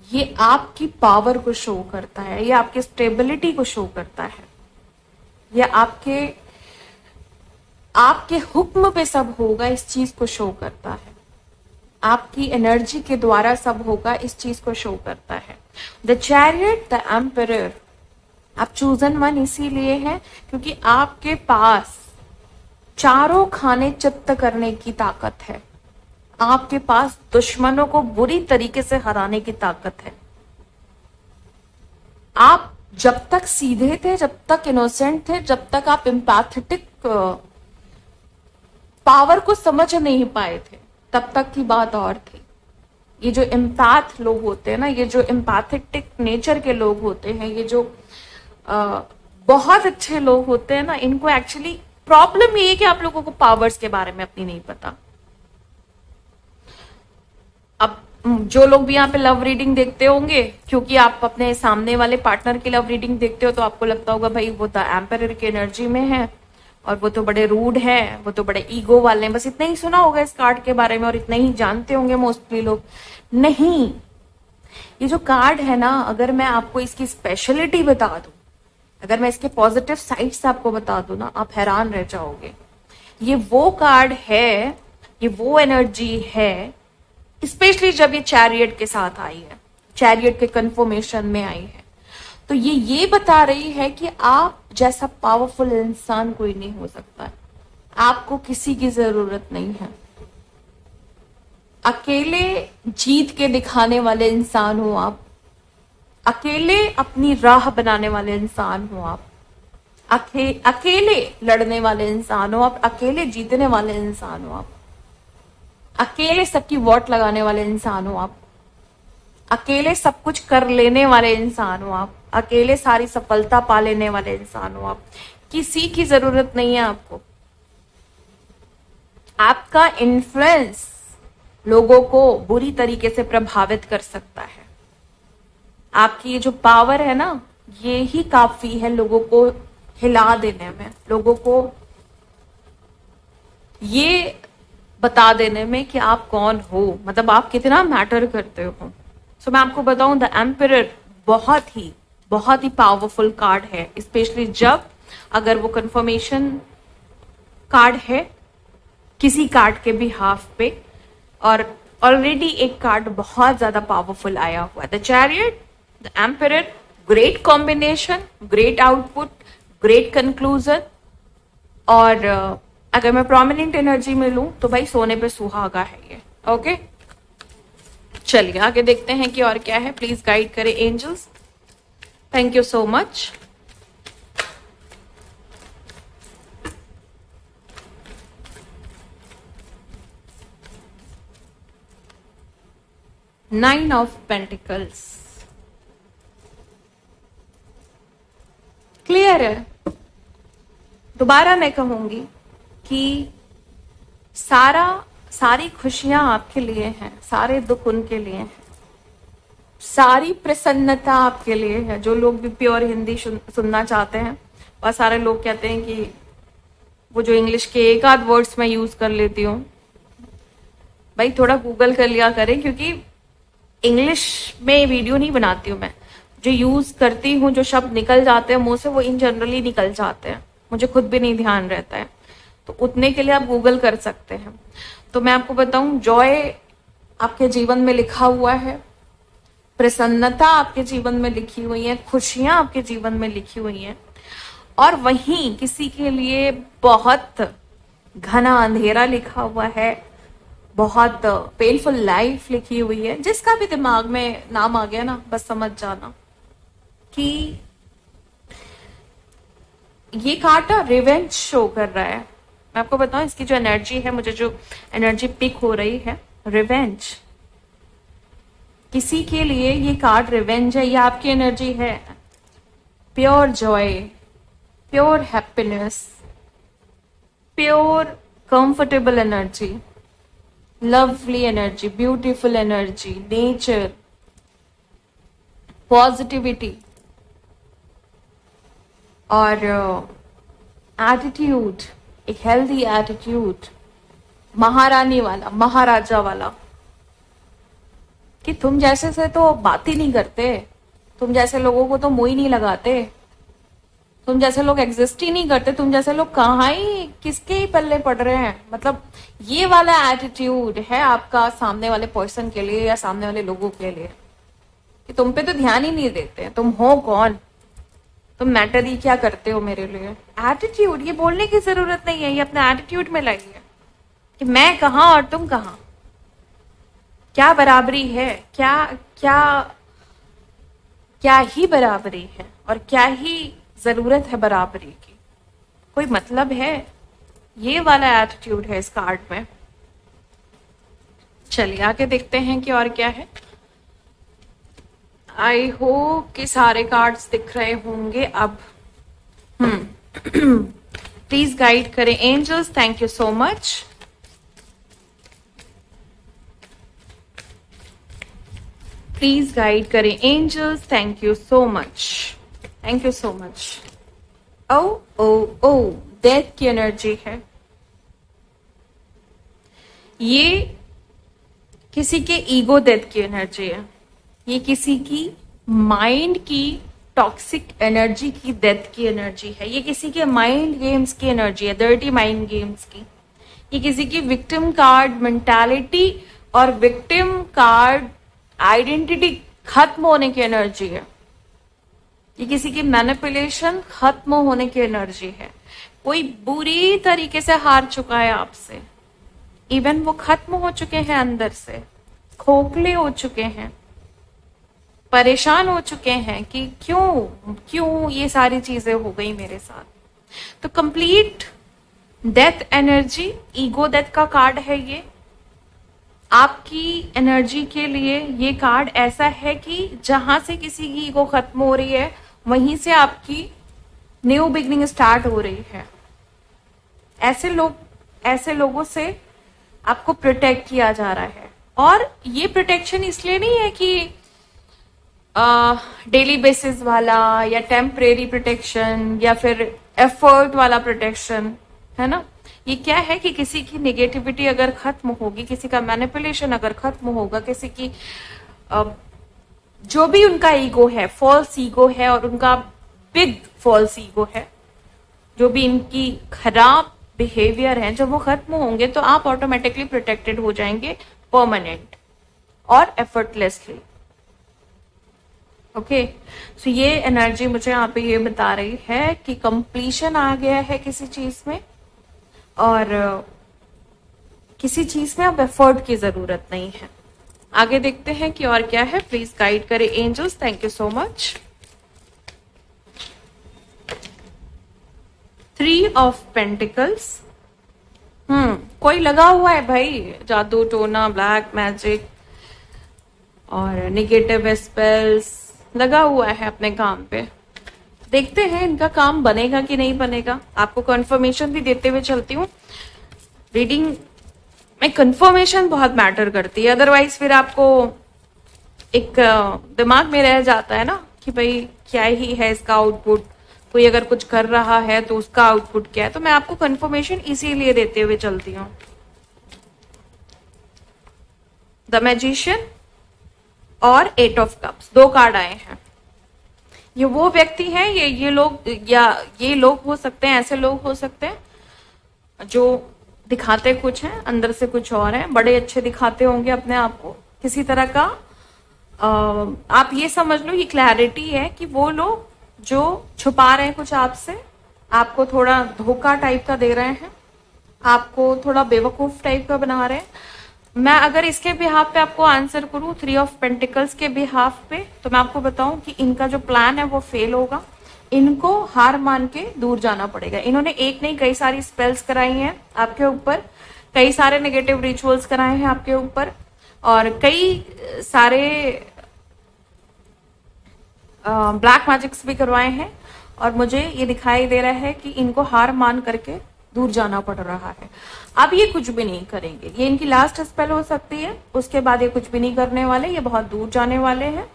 ये आपकी पावर को शो करता है, ये आपकी स्टेबिलिटी को शो करता है, ये आपके हुक्म पे सब होगा, इस चीज को शो करता है। आपकी एनर्जी के द्वारा सब होगा, इस चीज को शो करता है। द चैरियट, द एम्परर, आप चूजन वन इसीलिए हैं क्योंकि आपके पास चारों खाने चित्त करने की ताकत है। आपके पास दुश्मनों को बुरी तरीके से हराने की ताकत है। आप जब तक सीधे थे, जब तक इनोसेंट थे, जब तक आप एम्पैथेटिक पावर को समझ नहीं पाए थे, तब तक की बात और थी। ये जो एम्पैथ लोग होते हैं ना, ये जो एम्पैथेटिक नेचर के लोग होते हैं, ये जो बहुत अच्छे लोग होते हैं ना, इनको एक्चुअली प्रॉब्लम ये है कि आप लोगों को पावर्स के बारे में अपनी नहीं पता। अब जो लोग भी यहाँ पे लव रीडिंग देखते होंगे, क्योंकि आप अपने सामने वाले पार्टनर की लव रीडिंग देखते हो, तो आपको लगता होगा भाई वो तो एम्परर की एनर्जी में है और वो तो बड़े रूड है, वो तो बड़े ईगो वाले हैं। बस इतना ही सुना होगा इस कार्ड के बारे में और इतना ही जानते होंगे मोस्टली लोग। नहीं, ये जो कार्ड है ना, अगर मैं आपको इसकी स्पेशलिटी बता दूं, अगर मैं इसके पॉजिटिव साइड्स आपको बता दूं ना, आप हैरान रह जाओगे। ये वो कार्ड है, ये वो एनर्जी है, स्पेशली जब ये चैरियट के साथ आई है, चैरियट के कन्फर्मेशन में आई है, तो ये बता रही है कि आप जैसा पावरफुल इंसान कोई नहीं हो सकता है। आपको किसी की जरूरत नहीं है। अकेले जीत के दिखाने वाले इंसान हो आप, अकेले अपनी राह बनाने वाले इंसान हो आप, अकेले लड़ने वाले इंसान हो आप, अकेले जीतने वाले इंसान हो आप, अकेले सबकी वोट लगाने वाले इंसान हो आप, अकेले सब कुछ कर लेने वाले इंसान हो आप, अकेले सारी सफलता पा लेने वाले इंसान हो आप। किसी की जरूरत नहीं है आपको। आपका इन्फ्लुएंस लोगों को बुरी तरीके से प्रभावित कर सकता है। आपकी ये जो पावर है ना, ये ही काफी है लोगों को हिला देने में, लोगों को ये बता देने में कि आप कौन हो, मतलब आप कितना मैटर करते हो। सो मैं आपको बताऊं, द एम्परर बहुत ही पावरफुल कार्ड है, स्पेशली जब अगर वो कंफर्मेशन कार्ड है किसी कार्ड के भी हाफ पे, और ऑलरेडी एक कार्ड बहुत ज्यादा पावरफुल आया हुआ है, the chariot, the emperor. Great combination, great output, great conclusion. और अगर मैं प्रोमिनेंट एनर्जी में लूं तो भाई सोने पे सुहागा है ये। ओके, चलिए आगे देखते हैं कि और क्या है। प्लीज गाइड करें angels. Thank you so much. Nine of pentacles clear है। दोबारा मैं कहूंगी कि सारी खुशियां आपके लिए हैं, सारे दुख उनके लिए हैं, सारी प्रसन्नता आपके लिए है। जो लोग भी प्योर हिंदी सुनना चाहते हैं, और सारे लोग कहते हैं कि वो जो इंग्लिश के एक आध वर्ड्स मैं यूज कर लेती हूँ, भाई थोड़ा गूगल कर लिया करें, क्योंकि इंग्लिश में वीडियो नहीं बनाती हूँ मैं। जो यूज करती हूँ, जो शब्द निकल जाते हैं मुंह से, वो इन जनरली निकल जाते हैं, मुझे खुद भी नहीं ध्यान रहता है, तो उतने के लिए आप गूगल कर सकते हैं। तो मैं आपको बताऊं, जॉय आपके जीवन में लिखा हुआ है, प्रसन्नता आपके जीवन में लिखी हुई है, खुशियां आपके जीवन में लिखी हुई हैं, और वहीं किसी के लिए बहुत घना अंधेरा लिखा हुआ है, बहुत पेनफुल लाइफ लिखी हुई है। जिसका भी दिमाग में नाम आ गया ना, बस समझ जाना कि ये कार्ड रिवेंज शो कर रहा है। मैं आपको बताऊं, इसकी जो एनर्जी है, मुझे जो एनर्जी पिक हो रही है, रिवेंज। किसी के लिए ये कार्ड रिवेंज है, ये आपकी एनर्जी है। Pure Joy, pure happiness, pure comfortable energy, lovely energy, beautiful energy, nature, positivity और एटीट्यूड, एक हेल्दी एटीट्यूड, महारानी वाला, महाराजा वाला, कि तुम जैसे से तो बात ही नहीं करते, तुम जैसे लोगों को तो मुंह ही नहीं लगाते, तुम जैसे लोग एग्जिस्ट ही नहीं करते, तुम जैसे लोग कहाँ ही किसके ही पल्ले पड़ रहे हैं। मतलब ये वाला एटीट्यूड है आपका सामने वाले पर्सन के लिए या सामने वाले लोगों के लिए, कि तुम पे तो ध्यान ही नहीं देते, तुम हो कौन। तुम मैटर ही क्या करते हो मेरे लिए। एटीट्यूड, ये बोलने की जरूरत नहीं है, ये अपने एटीट्यूड में लाइए कि मैं कहाँ और तुम कहाँ। क्या बराबरी है, क्या क्या क्या ही बराबरी है और क्या ही जरूरत है बराबरी की, कोई मतलब है। ये वाला एटीट्यूड है इस कार्ड में। चलिए आगे देखते हैं कि और क्या है। आई होप कि सारे कार्ड्स दिख रहे होंगे अब। प्लीज गाइड करें angels, thank you so much. Please guide करें angels, thank you so much, thank you so much. ओ ओ ओ, डेथ की एनर्जी है। ये किसी के ईगो डेथ की एनर्जी है, ये किसी की माइंड की टॉक्सिक एनर्जी की डेथ की एनर्जी है, ये किसी के माइंड गेम्स की एनर्जी है, डर्टी माइंड गेम्स की। ये किसी की विक्टिम कार्ड मेंटालिटी और विक्टिम कार्ड आइडेंटिटी खत्म होने की एनर्जी है। ये किसी की मैनिपुलेशन खत्म होने की एनर्जी है। कोई बुरी तरीके से हार चुका है आपसे, इवन वो खत्म हो चुके हैं, अंदर से खोखले हो चुके हैं, परेशान हो चुके हैं कि क्यों क्यों ये सारी चीजें हो गई मेरे साथ। तो complete death energy, ego death का कार्ड है ये। आपकी एनर्जी के लिए ये कार्ड ऐसा है कि जहां से किसी की ईगो खत्म हो रही है, वहीं से आपकी न्यू बिगनिंग स्टार्ट हो रही है। ऐसे लोगों से आपको प्रोटेक्ट किया जा रहा है। और ये प्रोटेक्शन इसलिए नहीं है कि डेली बेसिस वाला या टेम्परेरी प्रोटेक्शन या फिर एफर्ट वाला प्रोटेक्शन, है ना। ये क्या है कि किसी की नेगेटिविटी अगर खत्म होगी, किसी का मैनिपुलेशन अगर खत्म होगा, किसी की जो भी उनका ईगो है, फॉल्स ईगो है और उनका बिग फॉल्स ईगो है, जो भी इनकी खराब बिहेवियर है, जब वो खत्म होंगे तो आप ऑटोमेटिकली प्रोटेक्टेड हो जाएंगे, परमानेंट और एफर्टलेसली। ओके, सो ये एनर्जी मुझे यहाँ पे ये बता रही है कि कंप्लीशन आ गया है किसी चीज में, और किसी चीज में अब एफर्ट की जरूरत नहीं है। आगे देखते हैं कि और क्या है। प्लीज गाइड करें angels, thank you so much. 3 of pentacles. कोई लगा हुआ है भाई, जादू टोना, ब्लैक मैजिक और नेगेटिव स्पेल्स लगा हुआ है अपने काम पे। देखते हैं इनका काम बनेगा कि नहीं बनेगा। आपको कंफर्मेशन भी देते हुए चलती हूँ। रीडिंग में कंफर्मेशन बहुत मैटर करती है, अदरवाइज फिर आपको एक दिमाग में रह जाता है ना कि भाई क्या ही है इसका आउटपुट, कोई अगर कुछ कर रहा है तो उसका आउटपुट क्या है। तो मैं आपको कंफर्मेशन इसीलिए देते हुए चलती हूँ। द मैजिशियन और 8 ऑफ कप्स, 2 कार्ड आए हैं। ये वो व्यक्ति है, ये लोग, या ये लोग हो सकते हैं, ऐसे लोग हो सकते हैं जो दिखाते कुछ हैं, अंदर से कुछ और है। बड़े अच्छे दिखाते होंगे अपने आप को, किसी तरह का आप ये समझ लो, ये क्लैरिटी है कि वो लोग जो छुपा रहे हैं कुछ आपसे, आपको थोड़ा धोखा टाइप का दे रहे हैं, आपको थोड़ा बेवकूफ टाइप का बना रहे हैं। मैं अगर इसके बिहाफ पे आपको आंसर करूं, 3 ऑफ पेंटिकल्स के बिहाफ पे, तो मैं आपको बताऊं कि इनका जो प्लान है वो फेल होगा। इनको हार मान के दूर जाना पड़ेगा। इन्होंने एक नहीं कई सारी स्पेल्स कराई हैं आपके ऊपर, कई सारे नेगेटिव रिचुअल्स कराए हैं आपके ऊपर, और कई सारे ब्लैक मैजिक्स भी करवाए हैं। और मुझे ये दिखाई दे रहा है कि इनको हार मान करके दूर जाना पड़ रहा है। अब ये कुछ भी नहीं करेंगे, ये इनकी लास्ट स्पेल हो सकती है, उसके बाद ये कुछ भी नहीं करने वाले, ये बहुत दूर जाने वाले हैं।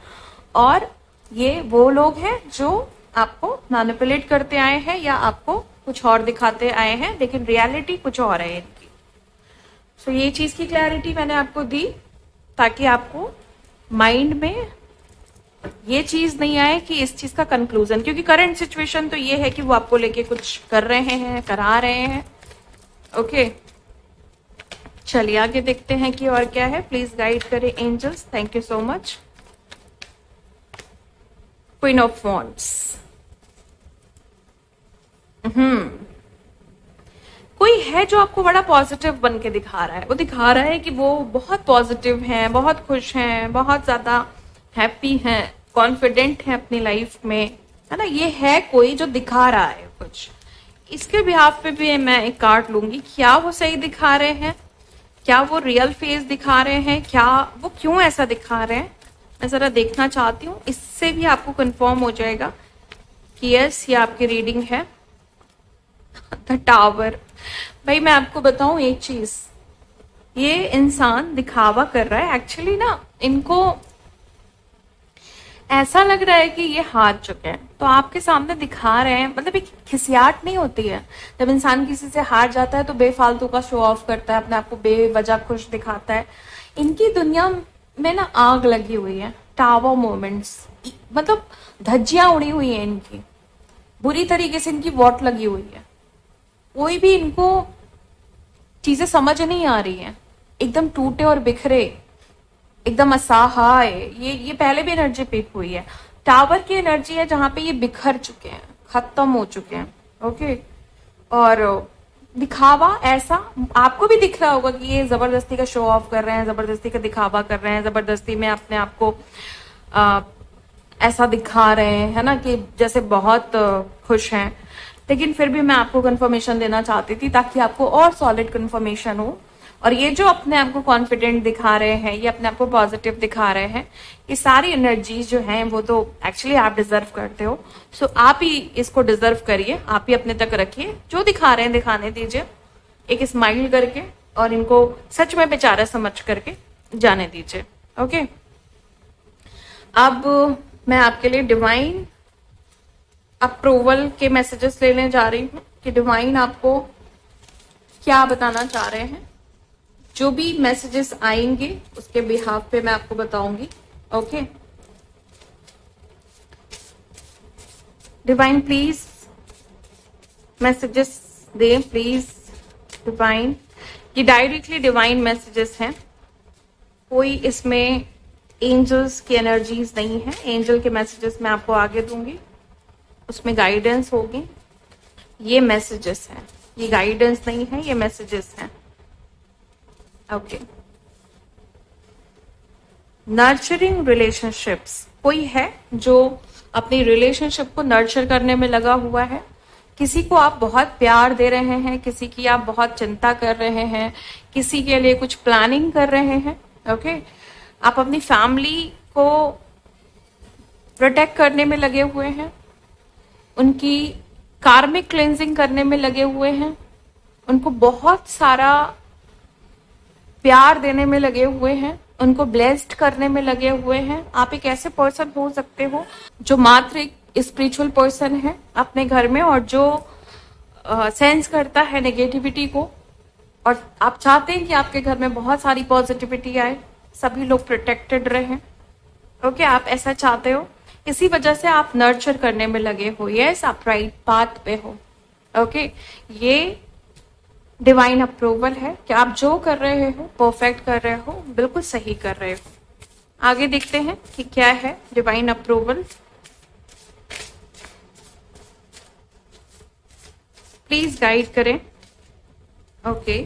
और ये वो लोग हैं जो आपको मैनिपुलेट करते आए हैं या आपको कुछ और दिखाते आए हैं, लेकिन रियलिटी कुछ और है इनकी। सो ये चीज की क्लैरिटी मैंने आपको दी ताकि आपको माइंड में ये चीज नहीं आए कि इस चीज का कंक्लूजन, क्योंकि करंट सिचुएशन तो ये है कि वो आपको लेके कुछ कर रहे हैं, करा रहे हैं। ओके, चलिए आगे देखते हैं कि और क्या है। प्लीज गाइड करें angels, thank you so much. Queen of wands, hmm कोई है जो आपको बड़ा पॉजिटिव बन के दिखा रहा है, वो दिखा रहा है कि वो बहुत पॉजिटिव हैं, बहुत खुश हैं, बहुत ज्यादा हैप्पी हैं, कॉन्फिडेंट हैं अपनी लाइफ में, है ना। ये है कोई जो दिखा रहा है कुछ। इसके बिहाफ पे भी मैं एक कार्ड लूंगी। क्या वो सही दिखा रहे हैं, क्या वो रियल फेस दिखा रहे हैं, क्या वो क्यों ऐसा दिखा रहे हैं, मैं जरा देखना चाहती हूँ। इससे भी आपको कंफर्म हो जाएगा कि यस ये आपकी रीडिंग है। The tower. भाई मैं आपको बताऊं एक चीज, ये इंसान दिखावा कर रहा है एक्चुअली ना। इनको ऐसा लग रहा है कि ये हार चुके हैं, तो आपके सामने दिखा रहे हैं। मतलब एक खिसियाट नहीं होती है जब इंसान किसी से हार जाता है तो बेफालतू का शो ऑफ करता है, अपने आप को बेवजह खुश दिखाता है। इनकी दुनिया में ना आग लगी हुई है, टावर मोमेंट्स, मतलब धज्जियां उड़ी हुई है इनकी, बुरी तरीके से इनकी वॉट लगी हुई है। कोई भी इनको चीजें समझ नहीं आ रही हैं, एकदम टूटे और बिखरे, एकदम असहाय। ये पहले भी एनर्जी पिक हुई है। टावर की एनर्जी है जहां पे ये बिखर चुके हैं, खत्म हो चुके हैं। ओके। और दिखावा ऐसा आपको भी दिख रहा होगा कि ये जबरदस्ती का शो ऑफ कर रहे हैं, जबरदस्ती का दिखावा कर रहे हैं, जबरदस्ती में अपने आप को ऐसा दिखा रहे हैं, है ना, कि जैसे बहुत खुश हैं। लेकिन फिर भी मैं आपको कंफर्मेशन देना चाहती थी ताकि आपको और सॉलिड कंफर्मेशन हो। और ये जो अपने आप को कॉन्फिडेंट दिखा रहे हैं, ये अपने आप को पॉजिटिव दिखा रहे हैं, ये सारी एनर्जीज जो हैं वो तो एक्चुअली आप डिजर्व करते हो। सो आप ही इसको डिजर्व करिए, आप ही अपने तक रखिए। जो दिखा रहे हैं दिखाने दीजिए, एक स्माइल करके, और इनको सच में बेचारा समझ करके जाने दीजिए। ओके। अब मैं आपके लिए डिवाइन अप्रूवल के मैसेजेस लेने जा रही हूँ कि डिवाइन आपको क्या बताना चाह रहे हैं। जो भी मैसेजेस आएंगे उसके बिहाफ पे मैं आपको बताऊंगी। Okay. Divine please messages they, please divine. ये डायरेक्टली डिवाइन मैसेजेस हैं, कोई इसमें एंजल्स की एनर्जीज नहीं है। एंजल के मैसेजेस मैं आपको आगे दूंगी, उसमें गाइडेंस होगी। ये मैसेजेस हैं, ये गाइडेंस नहीं है, ये मैसेजेस हैं। ओके। नर्चरिंग रिलेशनशिप्स, कोई है जो अपनी रिलेशनशिप को नर्चर करने में लगा हुआ है। किसी को आप बहुत प्यार दे रहे हैं, किसी की आप बहुत चिंता कर रहे हैं, किसी के लिए कुछ प्लानिंग कर रहे हैं। ओके। आप अपनी फैमिली को प्रोटेक्ट करने में लगे हुए हैं, उनकी कार्मिक क्लेंजिंग करने में लगे हुए हैं, उनको बहुत सारा प्यार देने में लगे हुए हैं, उनको ब्लेस्ड करने में लगे हुए हैं। आप एक ऐसे पर्सन हो सकते हो जो मात्र एक स्पिरिचुअल पर्सन है अपने घर में, और जो सेंस करता है नेगेटिविटी को, और आप चाहते हैं कि आपके घर में बहुत सारी पॉजिटिविटी आए, सभी लोग प्रोटेक्टेड रहें। ओके। आप ऐसा चाहते हो, इसी वजह से आप नर्चर करने में लगे हो। यस, आप राइट पाथ पे हो। ओके। ये डिवाइन अप्रूवल है कि आप जो कर रहे हो परफेक्ट कर रहे हो, बिल्कुल सही कर रहे हो। आगे देखते हैं कि क्या है डिवाइन अप्रूवल। प्लीज गाइड करें। Okay.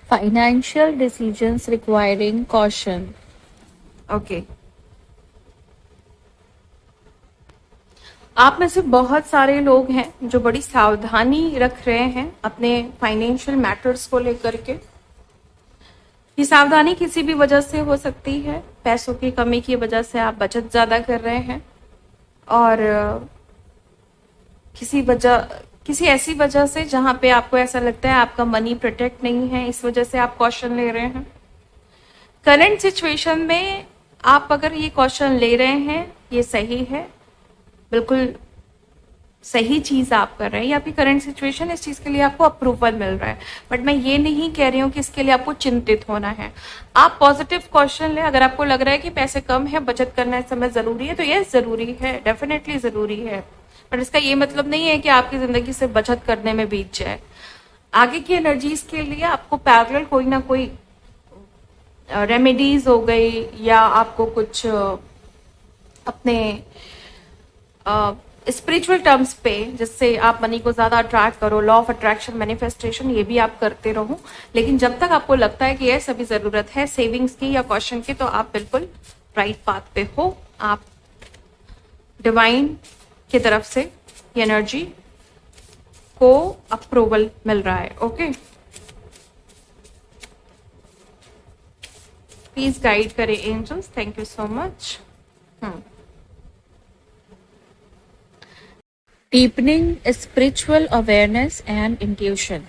Financial decisions requiring caution. Okay. आप में से बहुत सारे लोग हैं जो बड़ी सावधानी रख रहे हैं अपने फाइनेंशियल मैटर्स को लेकर के। ये सावधानी किसी भी वजह से हो सकती है, पैसों की कमी की वजह से आप बचत ज्यादा कर रहे हैं, और किसी ऐसी वजह से जहां पे आपको ऐसा लगता है आपका मनी प्रोटेक्ट नहीं है, इस वजह से आप कॉशन ले रहे हैं। करंट सिचुएशन में आप अगर ये कॉशन ले रहे हैं, ये सही है, बिल्कुल सही चीज आप कर रहे हैं। ये आपकी करंट सिचुएशन, इस चीज के लिए आपको अप्रूवल मिल रहा है। बट मैं ये नहीं कह रही हूँ कि इसके लिए आपको चिंतित होना है। आप पॉजिटिव क्वेश्चन लें। अगर आपको लग रहा है कि पैसे कम है, बचत करना इस समय जरूरी है, तो ये जरूरी है, डेफिनेटली जरूरी है। पर इसका ये मतलब नहीं है कि आपकी जिंदगी से बचत करने में बीत जाए। आगे की एनर्जीज के लिए आपको पैरेलल कोई ना कोई रेमेडीज हो गई, या आपको कुछ अपने स्पिरिचुअल टर्म्स पे, जिससे आप मनी को ज्यादा अट्रैक्ट करो, लॉ ऑफ अट्रैक्शन, मैनिफेस्टेशन, ये भी आप करते रहो। लेकिन जब तक आपको लगता है कि ये सभी जरूरत है सेविंग्स की या कॉशन की, तो आप बिल्कुल राइट पाथ पे हो। आप डिवाइन की तरफ से ये एनर्जी को अप्रूवल मिल रहा है। ओके, प्लीज गाइड करें angels, thank you so much. Deepening spiritual awareness and intuition.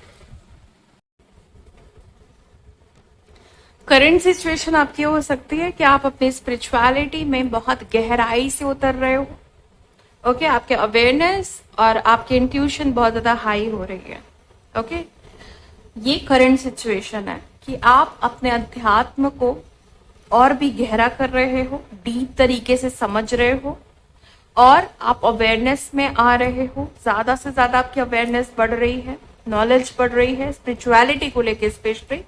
Current situation आपकी हो सकती है कि आप अपनी स्पिरिचुअलिटी में बहुत गहराई से उतर रहे हो। ओके, आपके अवेयरनेस और आपकी इंट्यूशन बहुत ज्यादा हाई हो रही है। ओके, ये करंट सिचुएशन है कि आप अपने अध्यात्म को और भी गहरा कर रहे हो, डीप तरीके से समझ रहे हो, और आप अवेयरनेस में आ रहे हो। ज्यादा से ज्यादा आपकी अवेयरनेस बढ़ रही है, नॉलेज बढ़ रही है स्पिरिचुअलिटी को लेके, स्पेशली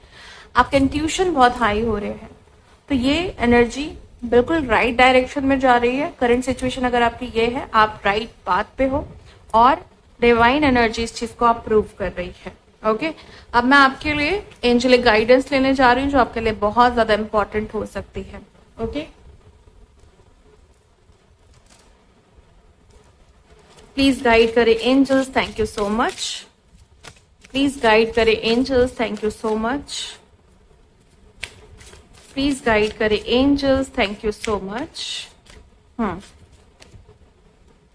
आपके इंट्यूशन बहुत हाई हो रहे हैं। तो ये एनर्जी बिल्कुल राइट डायरेक्शन में जा रही है। करंट सिचुएशन अगर आपकी ये है, आप राइट पाथ पे हो और डिवाइन एनर्जी इस चीज को अप्रूव कर रही है। ओके, अब मैं आपके लिए एंजेलिक गाइडेंस लेने जा रही हूँ, जो आपके लिए बहुत ज्यादा इंपॉर्टेंट हो सकती है। ओके, प्लीज गाइड करें angels, thank you so much. Please guide करें angels, thank you so much. Please guide करें angels, thank you so much.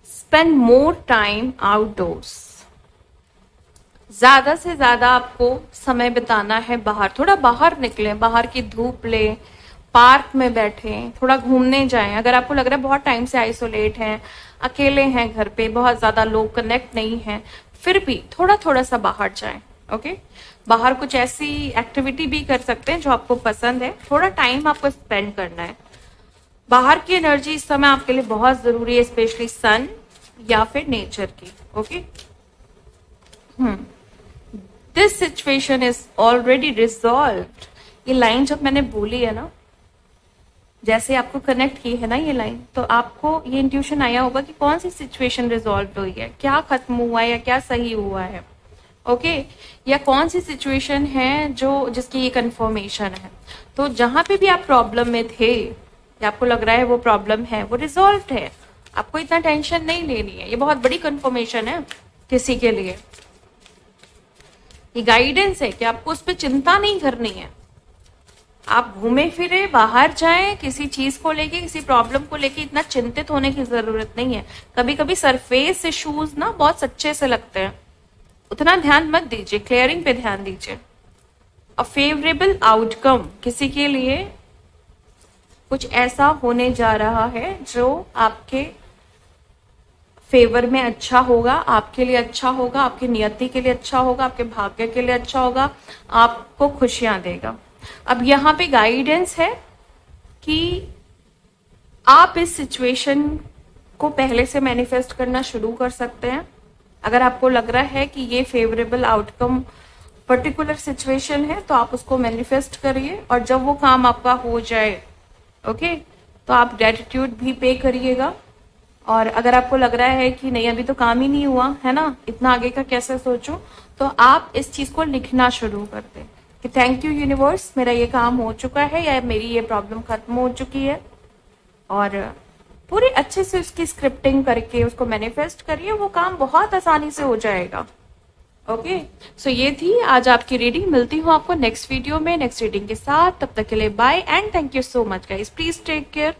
Spend more time outdoors. ज्यादा से ज्यादा आपको समय बिताना है बाहर। थोड़ा बाहर निकलें, बाहर की धूप लें, पार्क में बैठें, थोड़ा घूमने जाएं। अगर आपको लग रहा है बहुत टाइम से आइसोलेट हैं, अकेले हैं घर पे, बहुत ज्यादा लोग कनेक्ट नहीं हैं, फिर भी थोड़ा थोड़ा सा बाहर जाएं। ओके, बाहर कुछ ऐसी एक्टिविटी भी कर सकते हैं जो आपको पसंद है। थोड़ा टाइम आपको स्पेंड करना है। बाहर की एनर्जी इस समय आपके लिए बहुत जरूरी है, स्पेशली सन या फिर नेचर की। Okay, this situation is already resolved. ये लाइन जब मैंने बोली है ना, जैसे आपको कनेक्ट की है ना ये लाइन, तो आपको ये इंट्यूशन आया होगा कि कौन सी सिचुएशन रिजॉल्व हुई है, क्या खत्म हुआ है या क्या सही हुआ है। ओके, या कौन सी सिचुएशन है जो जिसकी ये कंफर्मेशन है। तो जहां पे भी आप प्रॉब्लम में थे या आपको लग रहा है वो प्रॉब्लम है, वो रिजॉल्व है। आपको इतना टेंशन नहीं लेनी है। ये बहुत बड़ी कंफर्मेशन है किसी के लिए। ये गाइडेंस है कि आपको उस पर चिंता नहीं करनी है। आप घूमे फिरे, बाहर जाएं, किसी चीज को लेके, किसी प्रॉब्लम को लेके इतना चिंतित होने की जरूरत नहीं है। कभी कभी सरफेस इश्यूज ना बहुत सच्चे से लगते हैं, उतना ध्यान मत दीजिए, क्लियरिंग पे ध्यान दीजिए। अ फेवरेबल आउटकम, किसी के लिए कुछ ऐसा होने जा रहा है जो आपके फेवर में अच्छा होगा, आपके लिए अच्छा होगा, आपकी नियति के लिए अच्छा होगा, आपके भाग्य के लिए अच्छा होगा, आपको खुशियां देगा। अब यहाँ पे गाइडेंस है कि आप इस सिचुएशन को पहले से मैनिफेस्ट करना शुरू कर सकते हैं। अगर आपको लग रहा है कि ये फेवरेबल आउटकम पर्टिकुलर सिचुएशन है, तो आप उसको मैनिफेस्ट करिए, और जब वो काम आपका हो जाए, ओके, तो आप ग्रेटिट्यूड भी पे करिएगा। और अगर आपको लग रहा है कि नहीं अभी तो काम ही नहीं हुआ है ना, इतना आगे का कैसे सोचूं, तो आप इस चीज को लिखना शुरू कर दें कि थैंक यू यूनिवर्स, मेरा ये काम हो चुका है या मेरी ये प्रॉब्लम खत्म हो चुकी है, और पूरे अच्छे से उसकी स्क्रिप्टिंग करके उसको मैनिफेस्ट करिए। वो काम बहुत आसानी से हो जाएगा। ओके, सो ये थी आज आपकी रीडिंग। मिलती हूँ आपको नेक्स्ट वीडियो में नेक्स्ट रीडिंग के साथ। तब तक के लिए bye and thank you so much guys. Please take care.